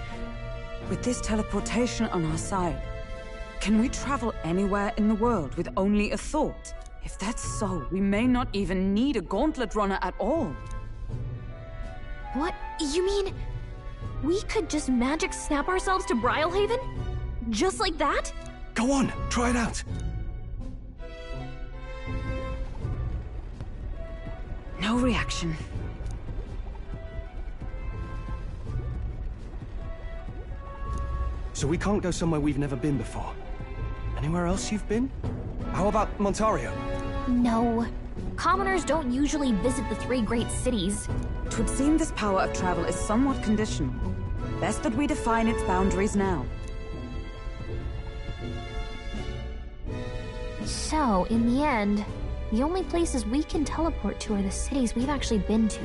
With this teleportation on our side, can we travel anywhere in the world with only a thought? If that's so, we may not even need a Gauntlet Runner at all. What? You mean... we could just magic snap ourselves to Brylehaven? Just like that? Go on, try it out. No reaction. So we can't go somewhere we've never been before. Anywhere else you've been? How about Montario? No. Commoners don't usually visit the three great cities. Twould seem this power of travel is somewhat conditional. Best that we define its boundaries now. So, in the end, the only places we can teleport to are the cities we've actually been to.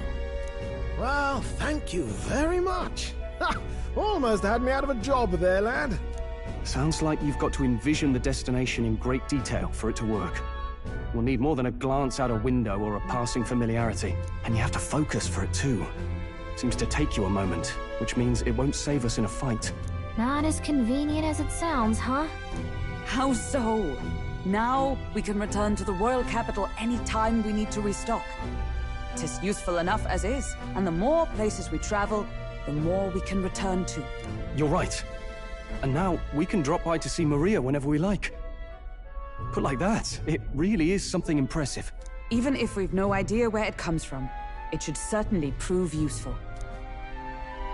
Well, thank you very much. Ha! Almost had me out of a job there, lad. Sounds like you've got to envision the destination in great detail for it to work. We'll need more than a glance out a window or a passing familiarity. And you have to focus for it too. Seems to take you a moment, which means it won't save us in a fight. Not as convenient as it sounds, huh? How so? Now we can return to the royal capital any time we need to restock. 'Tis useful enough as is, and the more places we travel, the more we can return to. You're right. And now we can drop by to see Maria whenever we like. Put like that, it really is something impressive. Even if we've no idea where it comes from, it should certainly prove useful.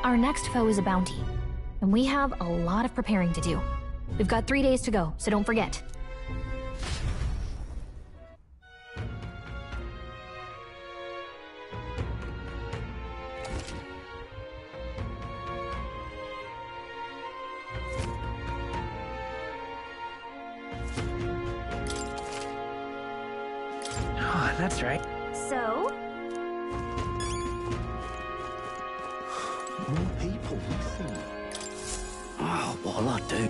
Our next foe is a bounty, and we have a lot of preparing to do. We've got 3 days to go, so don't forget. Oh, that's right. So? More people, we think. Oh, what'll I do?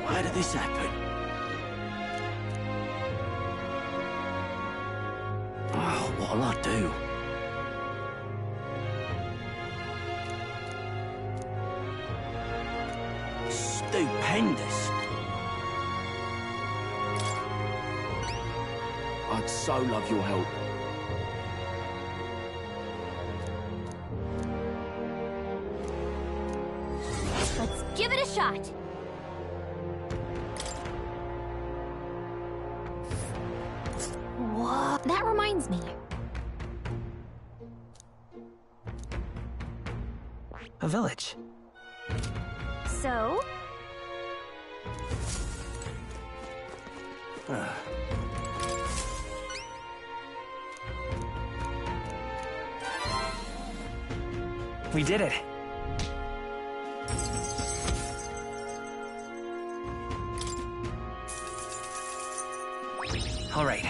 Why did this happen? Oh, what'll I do? Stupendous! I'd so love your help. Let's give it a shot. Whoa, that reminds me. A village. So? We did it. All right.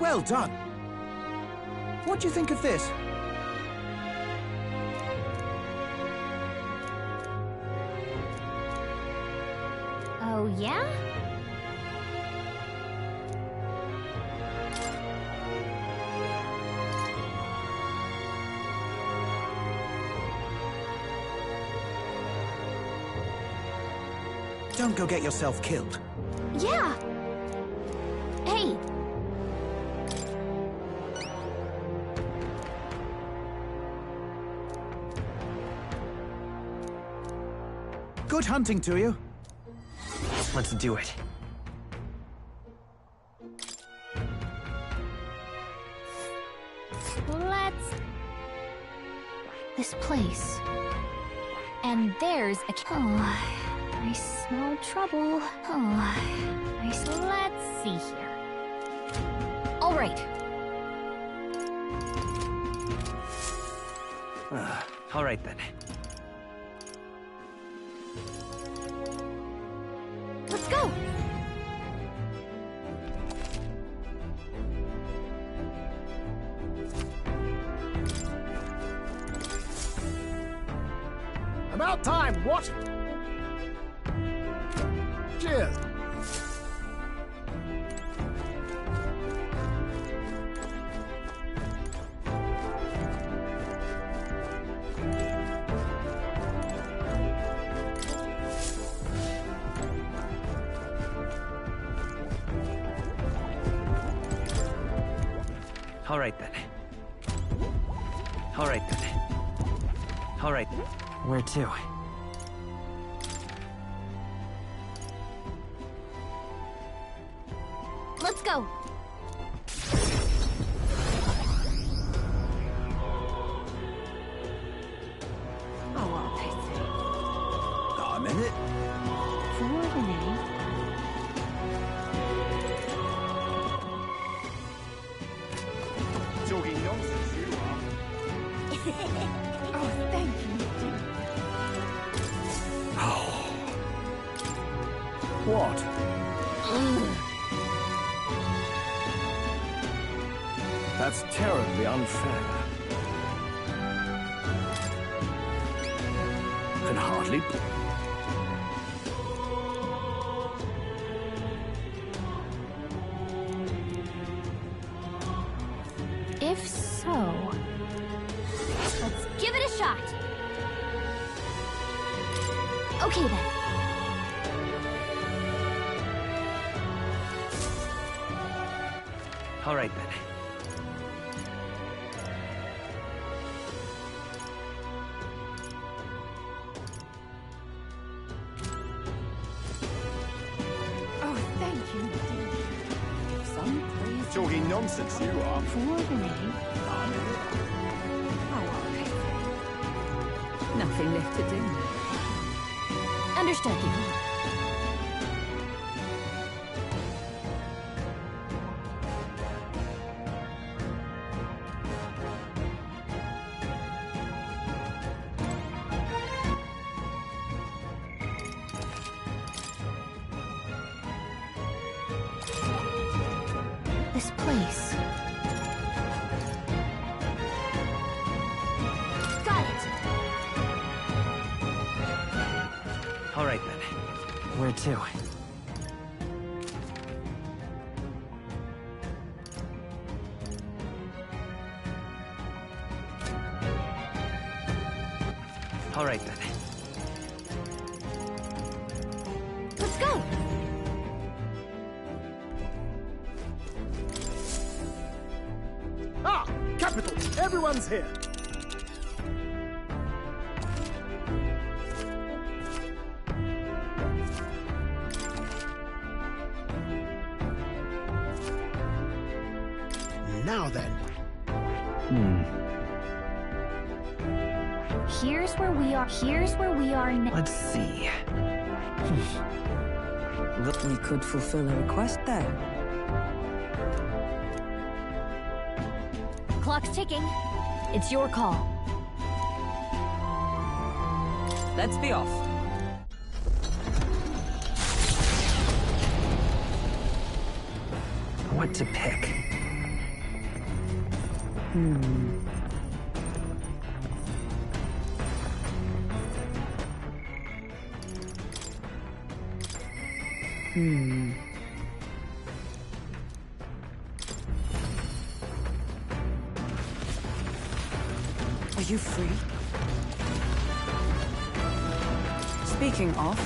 Well done. What do you think of this? Oh, yeah? Don't go get yourself killed. Yeah! Hey! Good hunting to you. Let's do it. Let's... This place. And there's a... Oh, I smell trouble. Oh, let's see here. All right. All right then. Let's go! About time, what? Cheers. All right then. All right then. All right. Where to? Let's go! That's terribly unfair. Can hardly... If so, let's give it a shot. Okay then. All right then. Oh, thank you. Some praise. Talking nonsense, you are. For the name. Oh, okay. Nothing left to do. Understood you. This place. Got it! All right then. Where to? All right then. Let's go! Ah! Capital! Everyone's here! Now then. Here's where we are now. Let's see. Look, we could fulfill a request there. Clock's ticking. It's your call. Let's be off. What to pick? Are you free? Speaking of...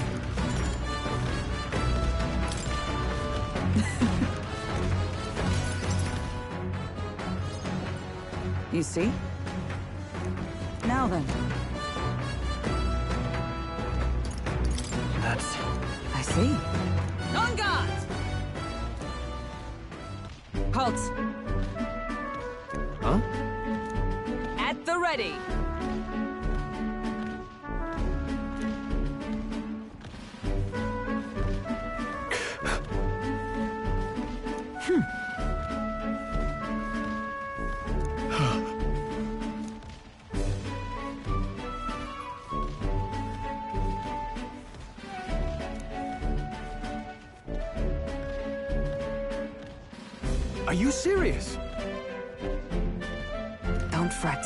You see? Now then. That's... I see. On guard! Halt! Huh? At the ready! Are you serious? Don't fret.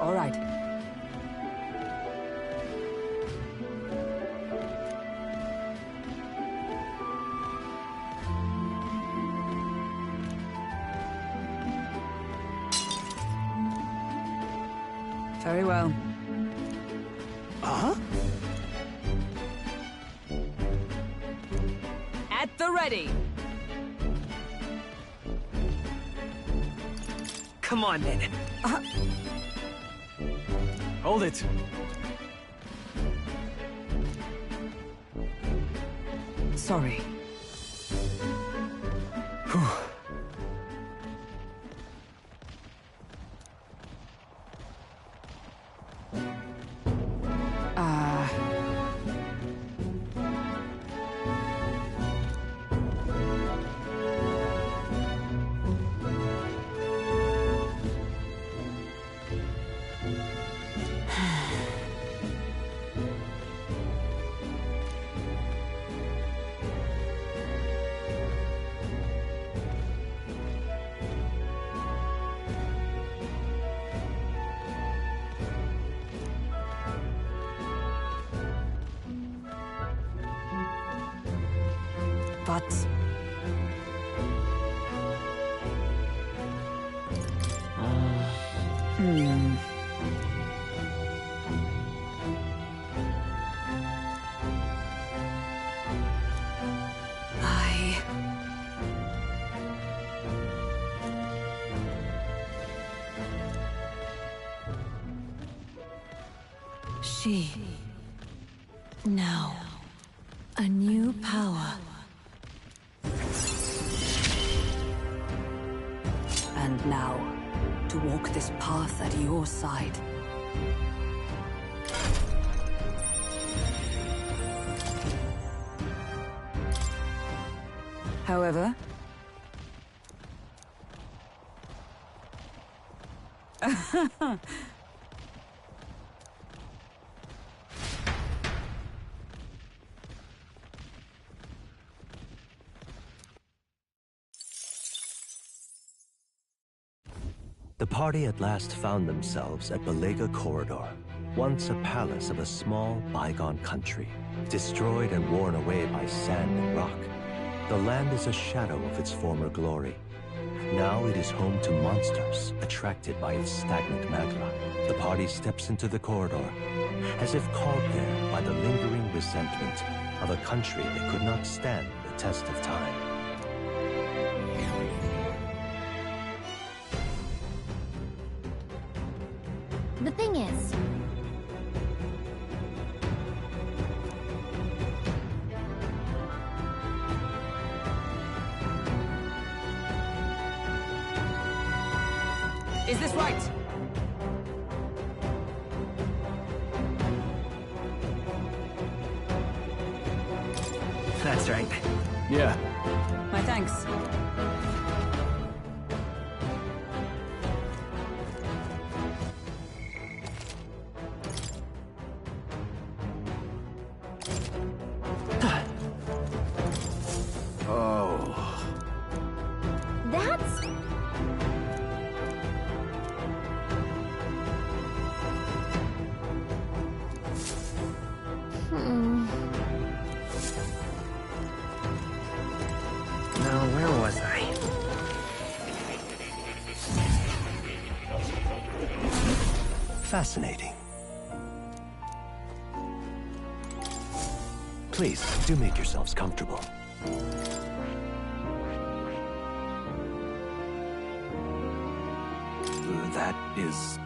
All right. Very well. Huh? At the ready. Come on, then. Hold it. Sorry. but... She... Now, a new power. And now, to walk this path at your side. However... The party at last found themselves at Belega Corridor, once a palace of a small, bygone country, destroyed and worn away by sand and rock. The land is a shadow of its former glory. Now it is home to monsters, attracted by its stagnant magma. The party steps into the corridor, as if called there by the lingering resentment of a country that could not stand the test of time. The thing is... Is this right? That's right. Yeah. My thanks. Fascinating. Please, do make yourselves comfortable. That is...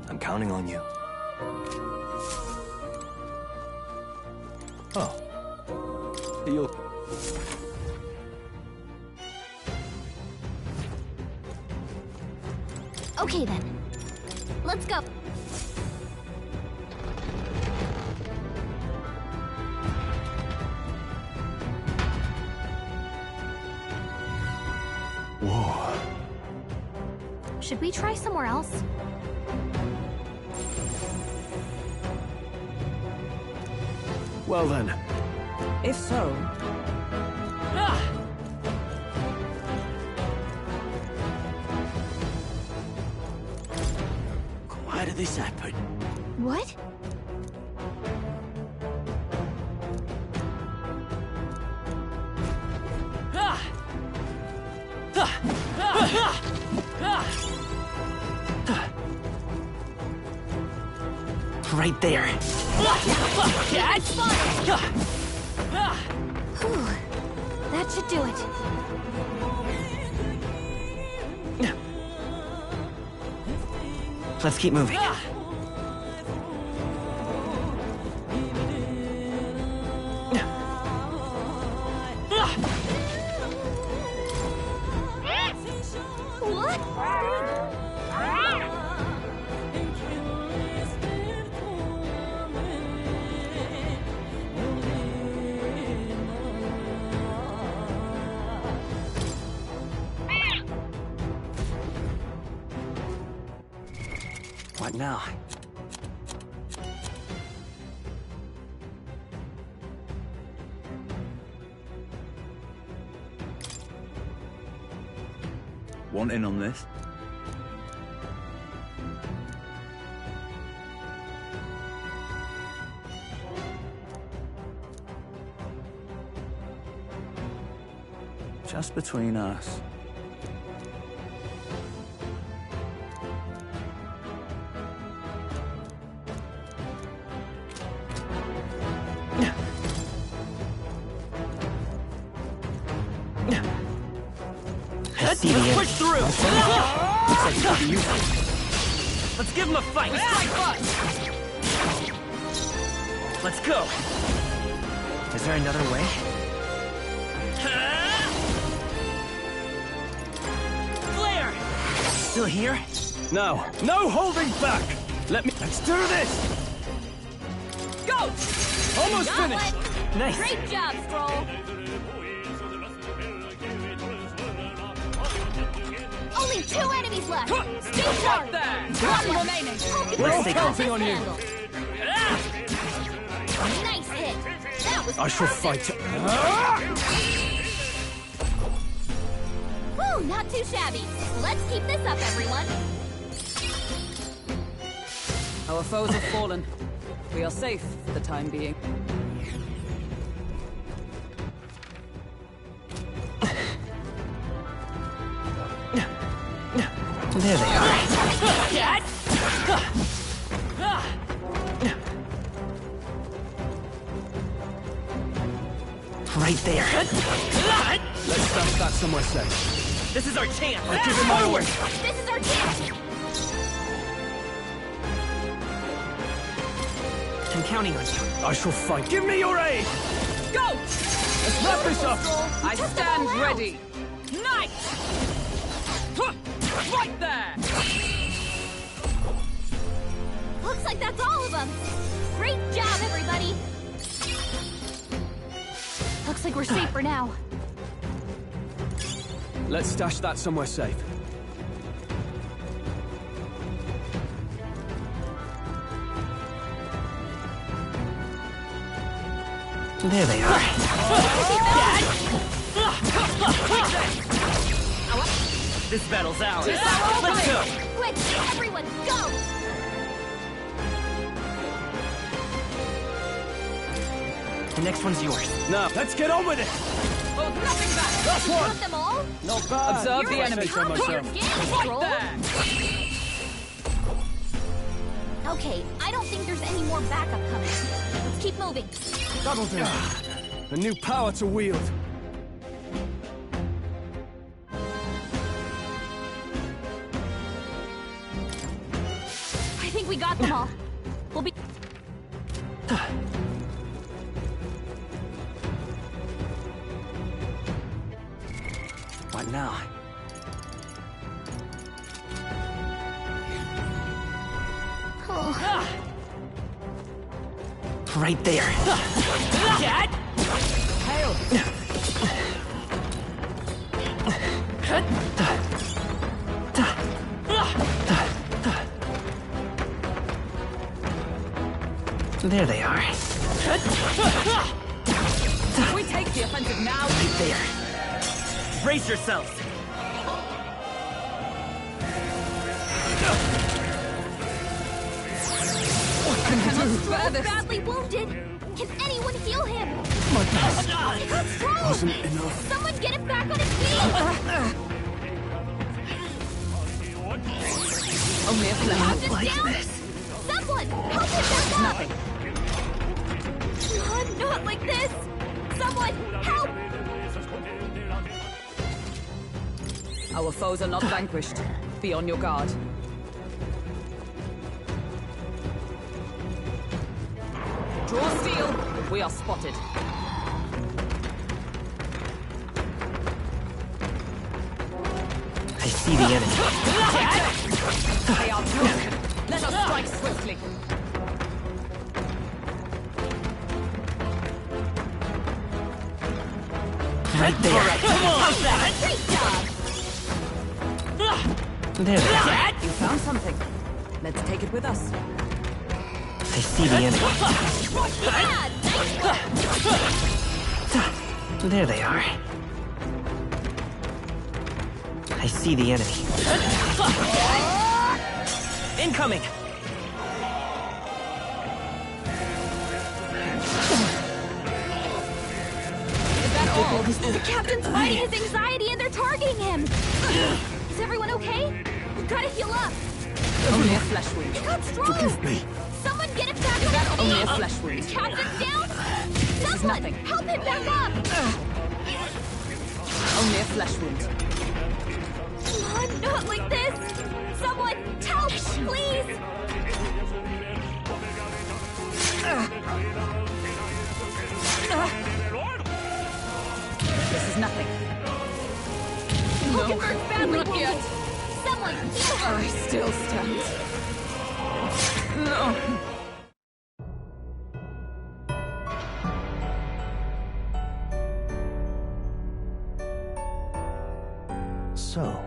I'm counting on you. Oh. You'll... Okay then. Let's go. Whoa. Should we try somewhere else? Well then. If so... Why did this happen? What? Right there. That's fine. Whew. That should do it. Let's keep moving. What now? Want in on this? Just between us. Let's push through! Let's give him a fight! Let's go! Is there another way? Flare! Still here? No. No holding back! Let's do this! Go! Almost finished! Nice! Great job, Stroll! Only 2 enemies left! Stay sharp! There! One remaining! We're all counting on you! Nice hit! That was I shall fight. Woo, not too shabby. Let's keep this up, everyone. Our foes have fallen. We are safe for the time being. There they are. Right there. Let's stash that somewhere safe. This is our chance. I'll give him my word. This is our chance. I'm counting on you. I shall fight. Give me your aid! Go! Let's wrap this up! I stand ready. Knight! Right there! Looks like that's all of them. Great job, everybody. Looks like we're safe for now. Let's stash that somewhere safe. There they are. This battle's ours. Let's go. Quick, everyone, go! The next one's yours. Now, let's get on with it! Oh, nothing back! Last You one! want them all? Not bad! Observe the enemy. Say so myself. Right there! Okay, I don't think there's any more backup coming. Let's keep moving. That'll do. A new power to wield. I think we got them all. We'll be... What now? Right there. Dad! Hail! There they are. We take the offensive now. Right there. Brace yourselves. Badly wounded. Can anyone heal him? My best. That's strong. Wasn't enough. Someone get him back on his feet. Only a flash. Like this. Someone help him back up. Nothing. Not like this. Someone help. Our foes are not vanquished. Be on your guard. Draw steel. We are spotted. I see the enemy. They are broken. Let us strike swiftly. Right there. How's that? Great job. There they are. You found something. Let's take it with us. I see the enemy. There they are. I see the enemy. Incoming! The captain's fighting his anxiety and they're targeting him! Is everyone okay? We've gotta heal up! Only a flesh wound. He got strong! Forgive me. Someone get him back on his feet! Only a flesh wound. Captain's down! This is Someone nothing. help him back up! Only a flesh wound. Come on, not like this! Someone help, please! This is nothing. Hulkenberg's badly not wounded! yet. Someone heal her! I still stand. No. So,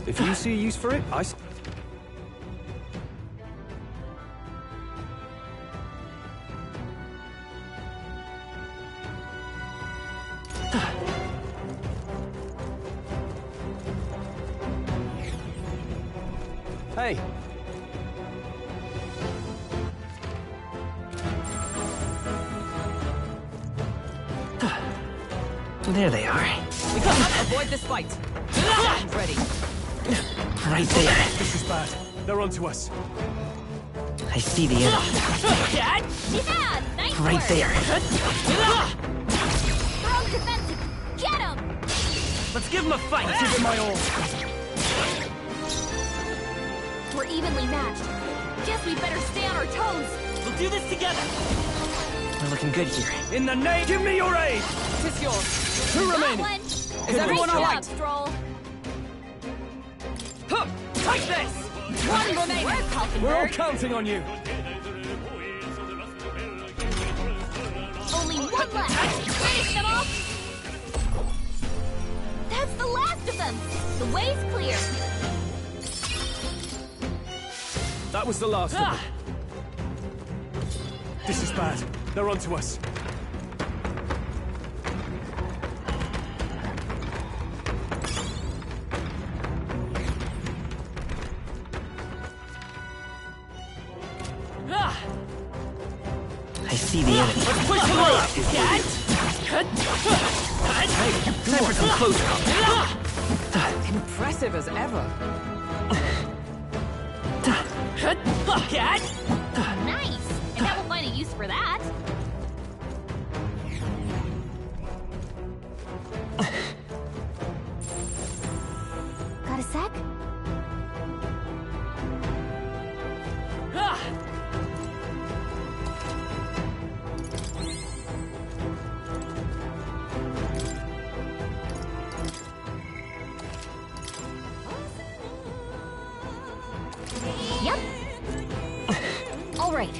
If you see a use for it, I... Hey. There they are. We cannot avoid this fight. I'm ready. Right there. This is bad. They're onto us. I see the enemy. Yeah, nice Right work. there. Strong defensive. Get him! Let's give him a fight. Give it my all. We're evenly matched. Guess we better stay on our toes. We'll do this together. We're looking good here. In the name, give me your aid! It's yours. Two Got remaining. one. Is everyone Nice all job, right? Stroll. Huh, take this! One remaining. Where's Hulkenberg? We're all counting on you. Only one left. Finish them off. That's the last of them. The way's clear. That was the last of them. This is bad. They're onto us. I see the enemy. Let's push them all up! Time for some close combat. Impressive as ever. Nice. And I will find a use for that. Got a sec? Yep. All right.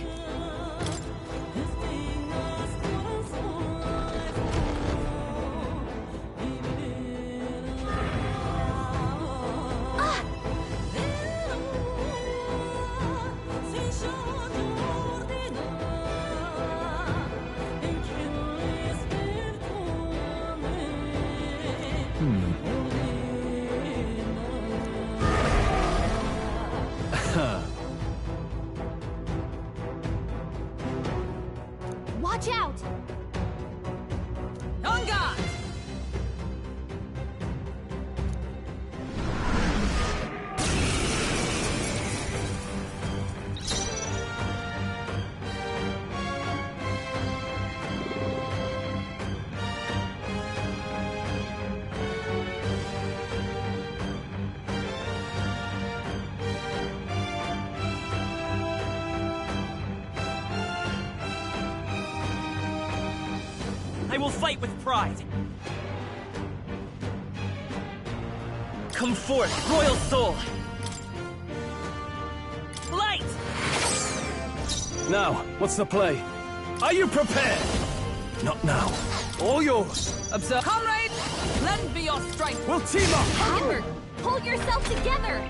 Watch out! On guard! I will fight with pride. Come forth, royal soul. Light! Now, what's the play? Are you prepared? Not now. All yours. Observe. Comrade! Lend me your strength! We'll team up! Howard, hold yourself together!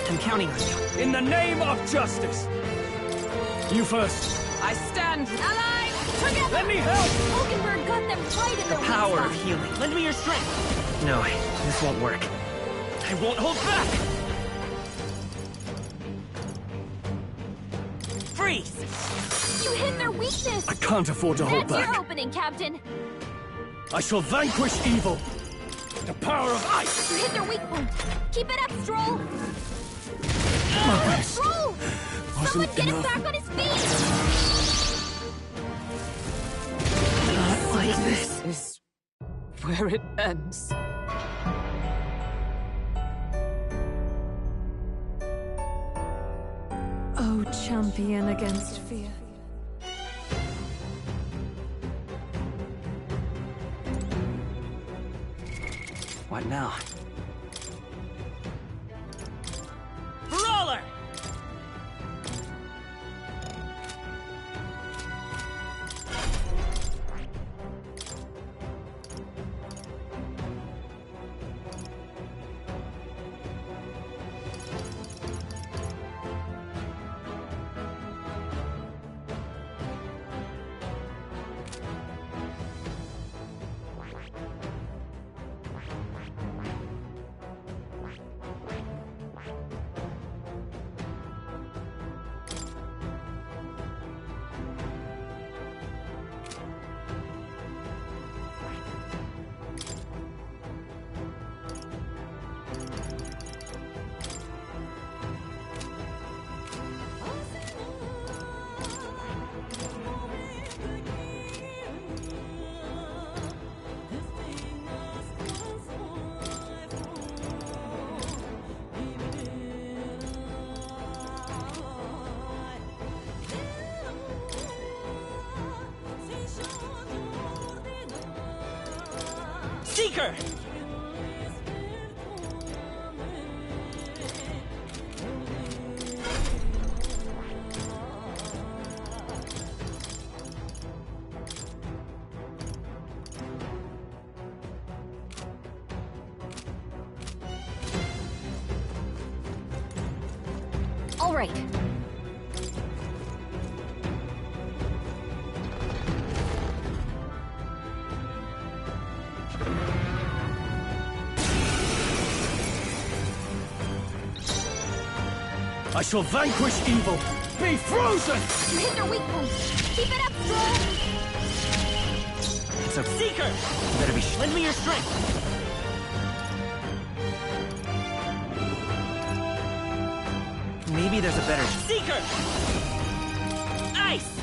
I'm counting on you. In the name of justice! You first. I stand allied together! Let me help! Hulkenberg got them right in The their power weak of spot. healing. Lend me your strength. No, this won't work. I won't hold back! Freeze! You hit their weakness! I can't afford to hold That's your back. opening, Captain! I shall vanquish evil. The power of ice! You hit their weak point! Keep it up, Stroll! My best. Stroll! Someone get him back on his feet! Not like this. This is where it ends. Oh, champion against fear. What now? Brawler! Seeker! All right. I shall vanquish evil. Be frozen! You hit their weak point. Keep it up, Stroll! It's a Seeker! You better be lend me your strength! Maybe there's a better Seeker! Ice!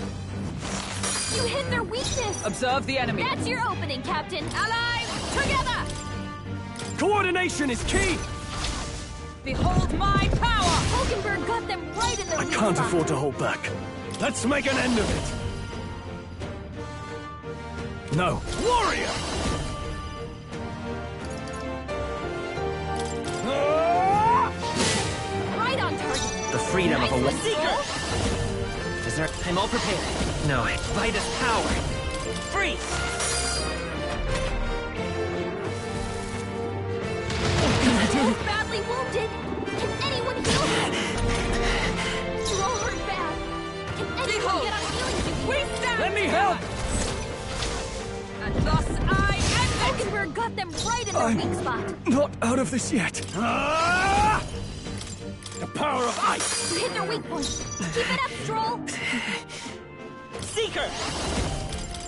You hit their weakness! Observe the enemy. That's your opening, Captain! Allied together! Coordination is key! Behold my power! Hulkenberg got them right in their I weak can't spot. afford to hold back. Let's make an end of it. No. Warrior! Right on target. The freedom of a Nice one. one, Seeker! Dessert. I'm all prepared. No, Vitus power. Freeze! Stroll's badly wounded. Can anyone heal him? Stroll hurt bad. Can anyone Behold, get on healing duty? we stand Let me help! And thus I end it! Hulkenberg got them right in their weak spot. Not out of this yet. Ah! The power of ice! You hit their weak point. Keep it up, Stroll. Seeker!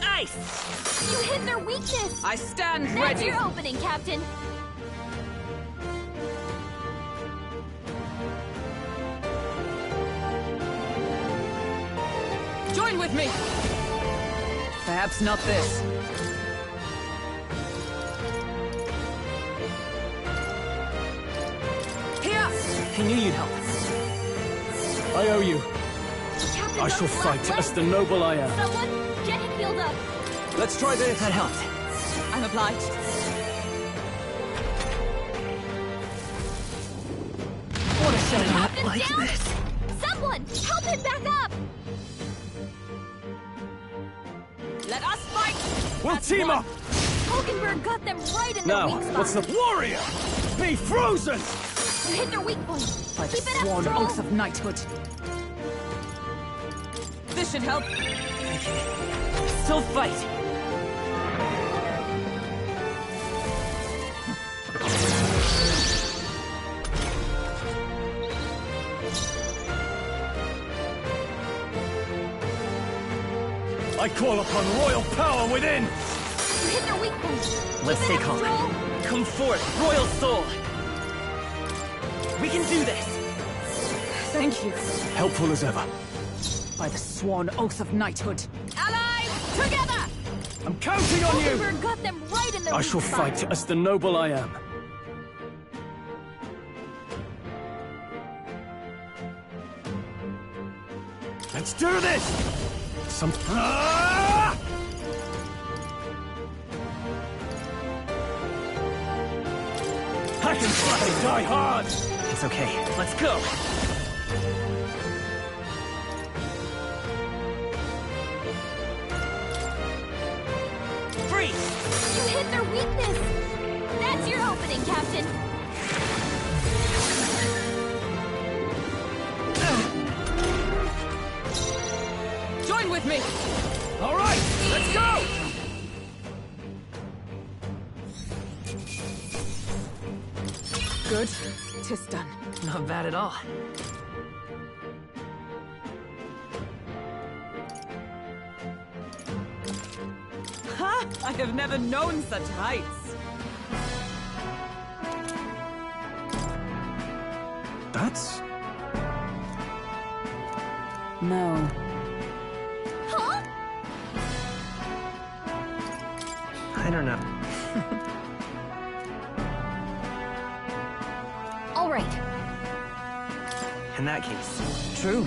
Ice! You hit their weakness. I stand That's ready. your opening, Captain. Join with me. Perhaps not this. Here! I knew you'd help. I owe you. Captain's I on shall his fight last as leg. the noble I am. Someone get him healed up. Let's try this. That helped. I'm obliged. Captain's like down! this. Someone, help him back up! Let us fight! We'll That's team one. up! Hulkenberg got them right in their Now, weak spot. what's the warrior? Be frozen! You hit their weak point. By the Keep it up, sworn Stroll. oath of knighthood. This should help. Still fight! I call upon royal power within! You hit their weak point. Let's Keep stay it up, calm. Stroll. Come forth, Royal Soul! We can do this! Thank you. Helpful as ever. By the sworn oath of knighthood. Allies, together! I'm counting on you! Hulkenberg got them right in their I weak shall spot. fight as the noble I am. Let's do this! Some... Ah! Hack and slash, die hard! It's okay. Let's go! Freeze! You hit their weakness. That's your opening, Captain. Join with me! All right, let's go! Good. 'Tis done. Not bad at all. Ha! I have never known such heights. That's... No. Huh? I don't know. All right. In that case, True.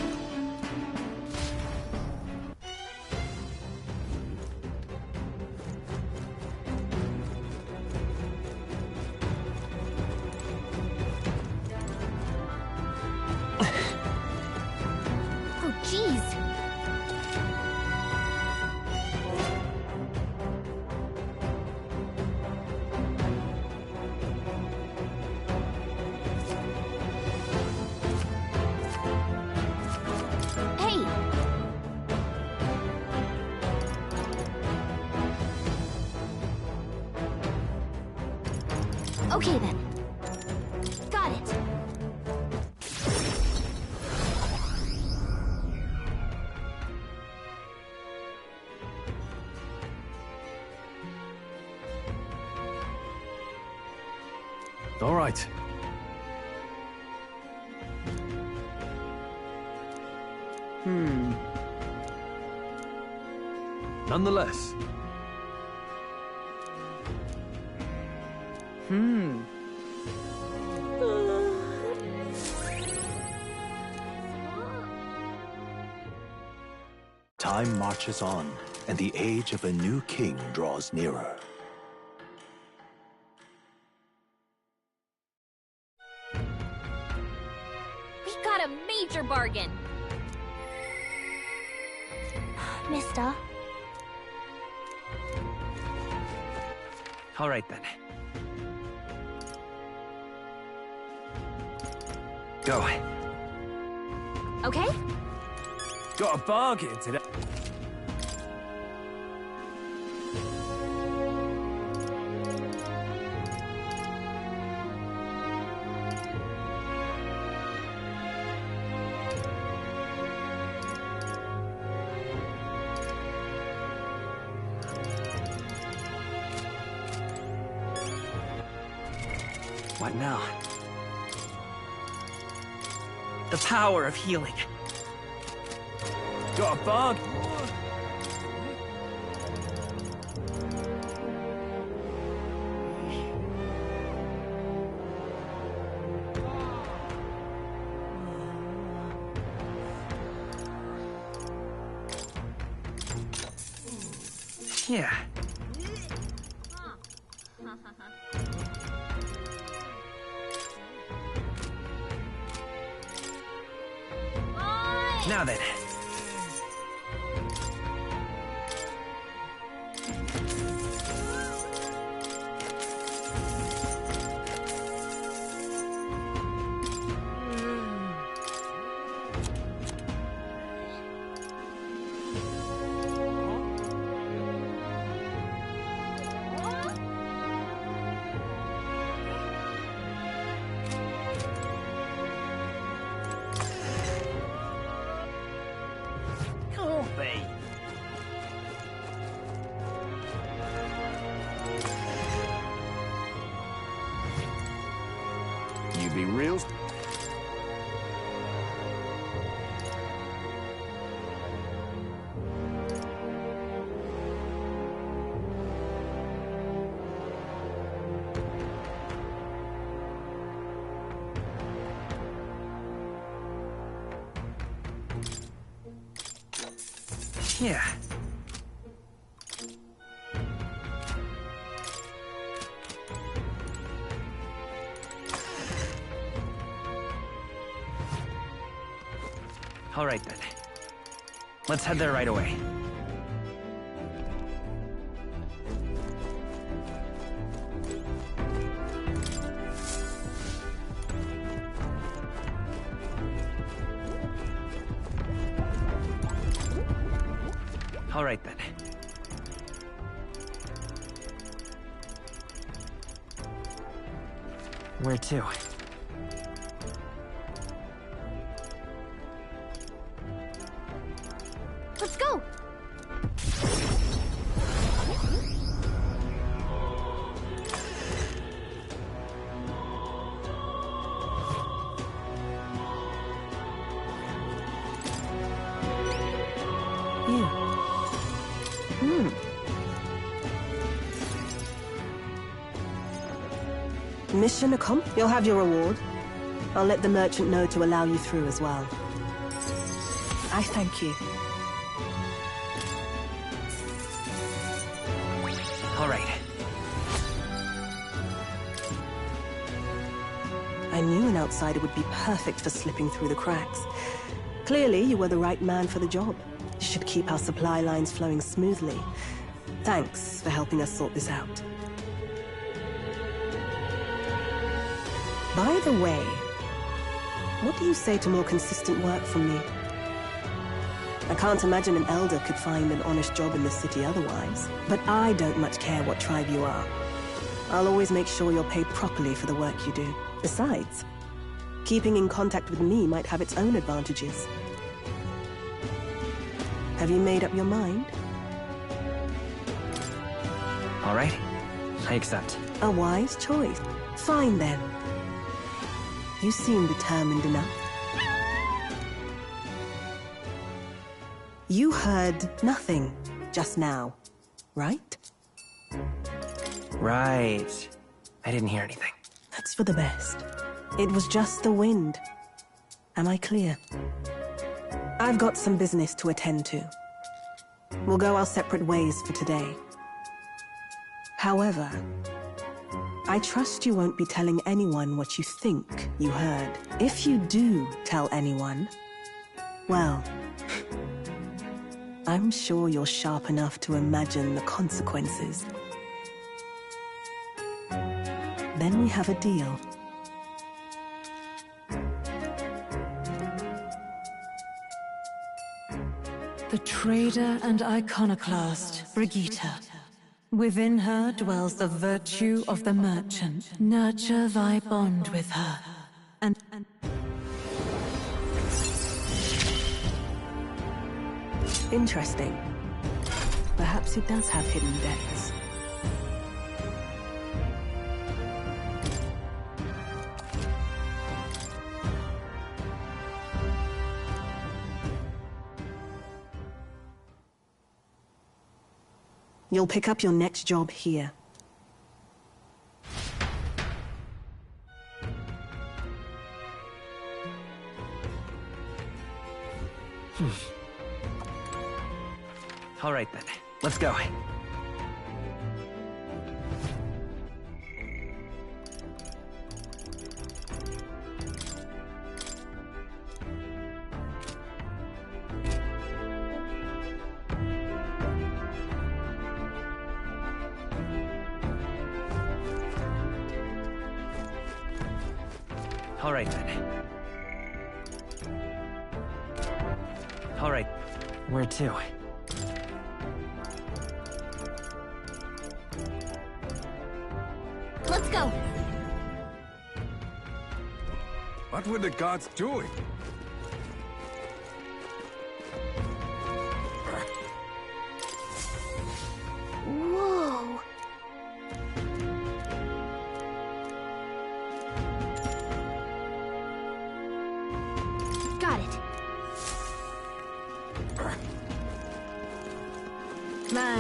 Oh, jeez. Hey. Okay then. Got it. All right. Nonetheless. Time marches on, and the age of a new king draws nearer. We got a major bargain. Mister. all right then. Go. Okay? Got a bargain today. What now? The power of healing. Got a bargain. Yeah. Now then. Can't be. You be real? Yeah. All right then. Let's head there right away. All right then. Where to? Let's go! Mission accomplished. You'll have your reward. I'll let the merchant know to allow you through as well. I thank you. All right. I knew an outsider would be perfect for slipping through the cracks. Clearly, you were the right man for the job. You should keep our supply lines flowing smoothly. Thanks for helping us sort this out. By the way, what do you say to more consistent work from me? I can't imagine an elder could find an honest job in the city otherwise. But I don't much care what tribe you are. I'll always make sure you're paid properly for the work you do. Besides, keeping in contact with me might have its own advantages. Have you made up your mind? All right. I accept. A wise choice. Fine then. You seem determined enough. You heard nothing just now, right? Right. I didn't hear anything. That's for the best. It was just the wind. Am I clear? I've got some business to attend to. We'll go our separate ways for today. However, I trust you won't be telling anyone what you think you heard. If you do tell anyone, well, I'm sure you're sharp enough to imagine the consequences. Then we have a deal. The trader and iconoclast, Brigitte. Within her dwells the virtue of the merchant. Nurture thy bond with her. And Interesting. Perhaps he does have hidden depths. You'll pick up your next job here. All right then. Let's go. All right, then. All right. Where to? Let's go! What were the guards doing? Whoa! Got it. My.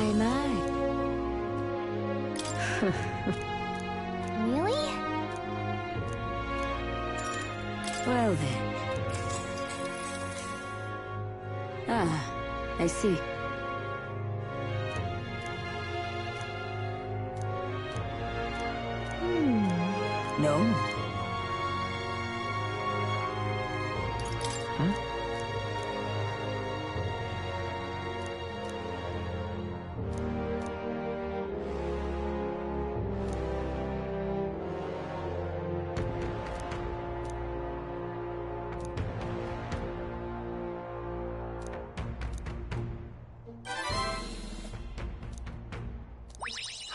Really? Well then. Ah, I see. No? Huh?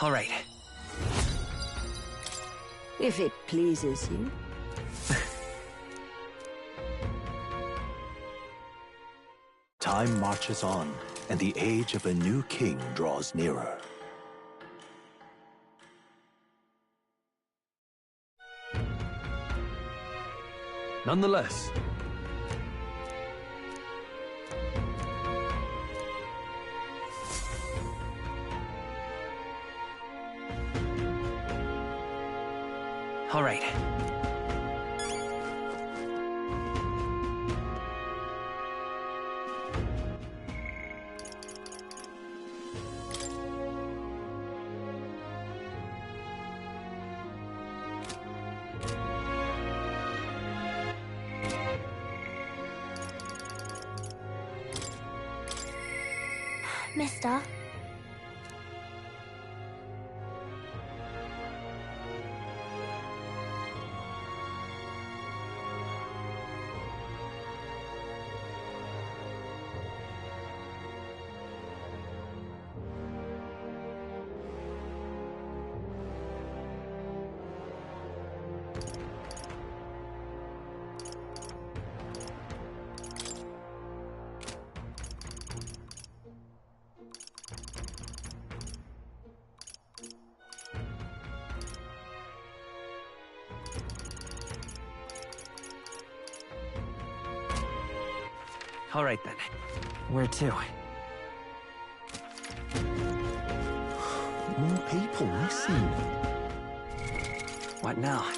All right. If it pleases you. Time marches on, and the age of a new king draws nearer. Nonetheless, all right. Mister? All right, then. Where to? More people missing. What now?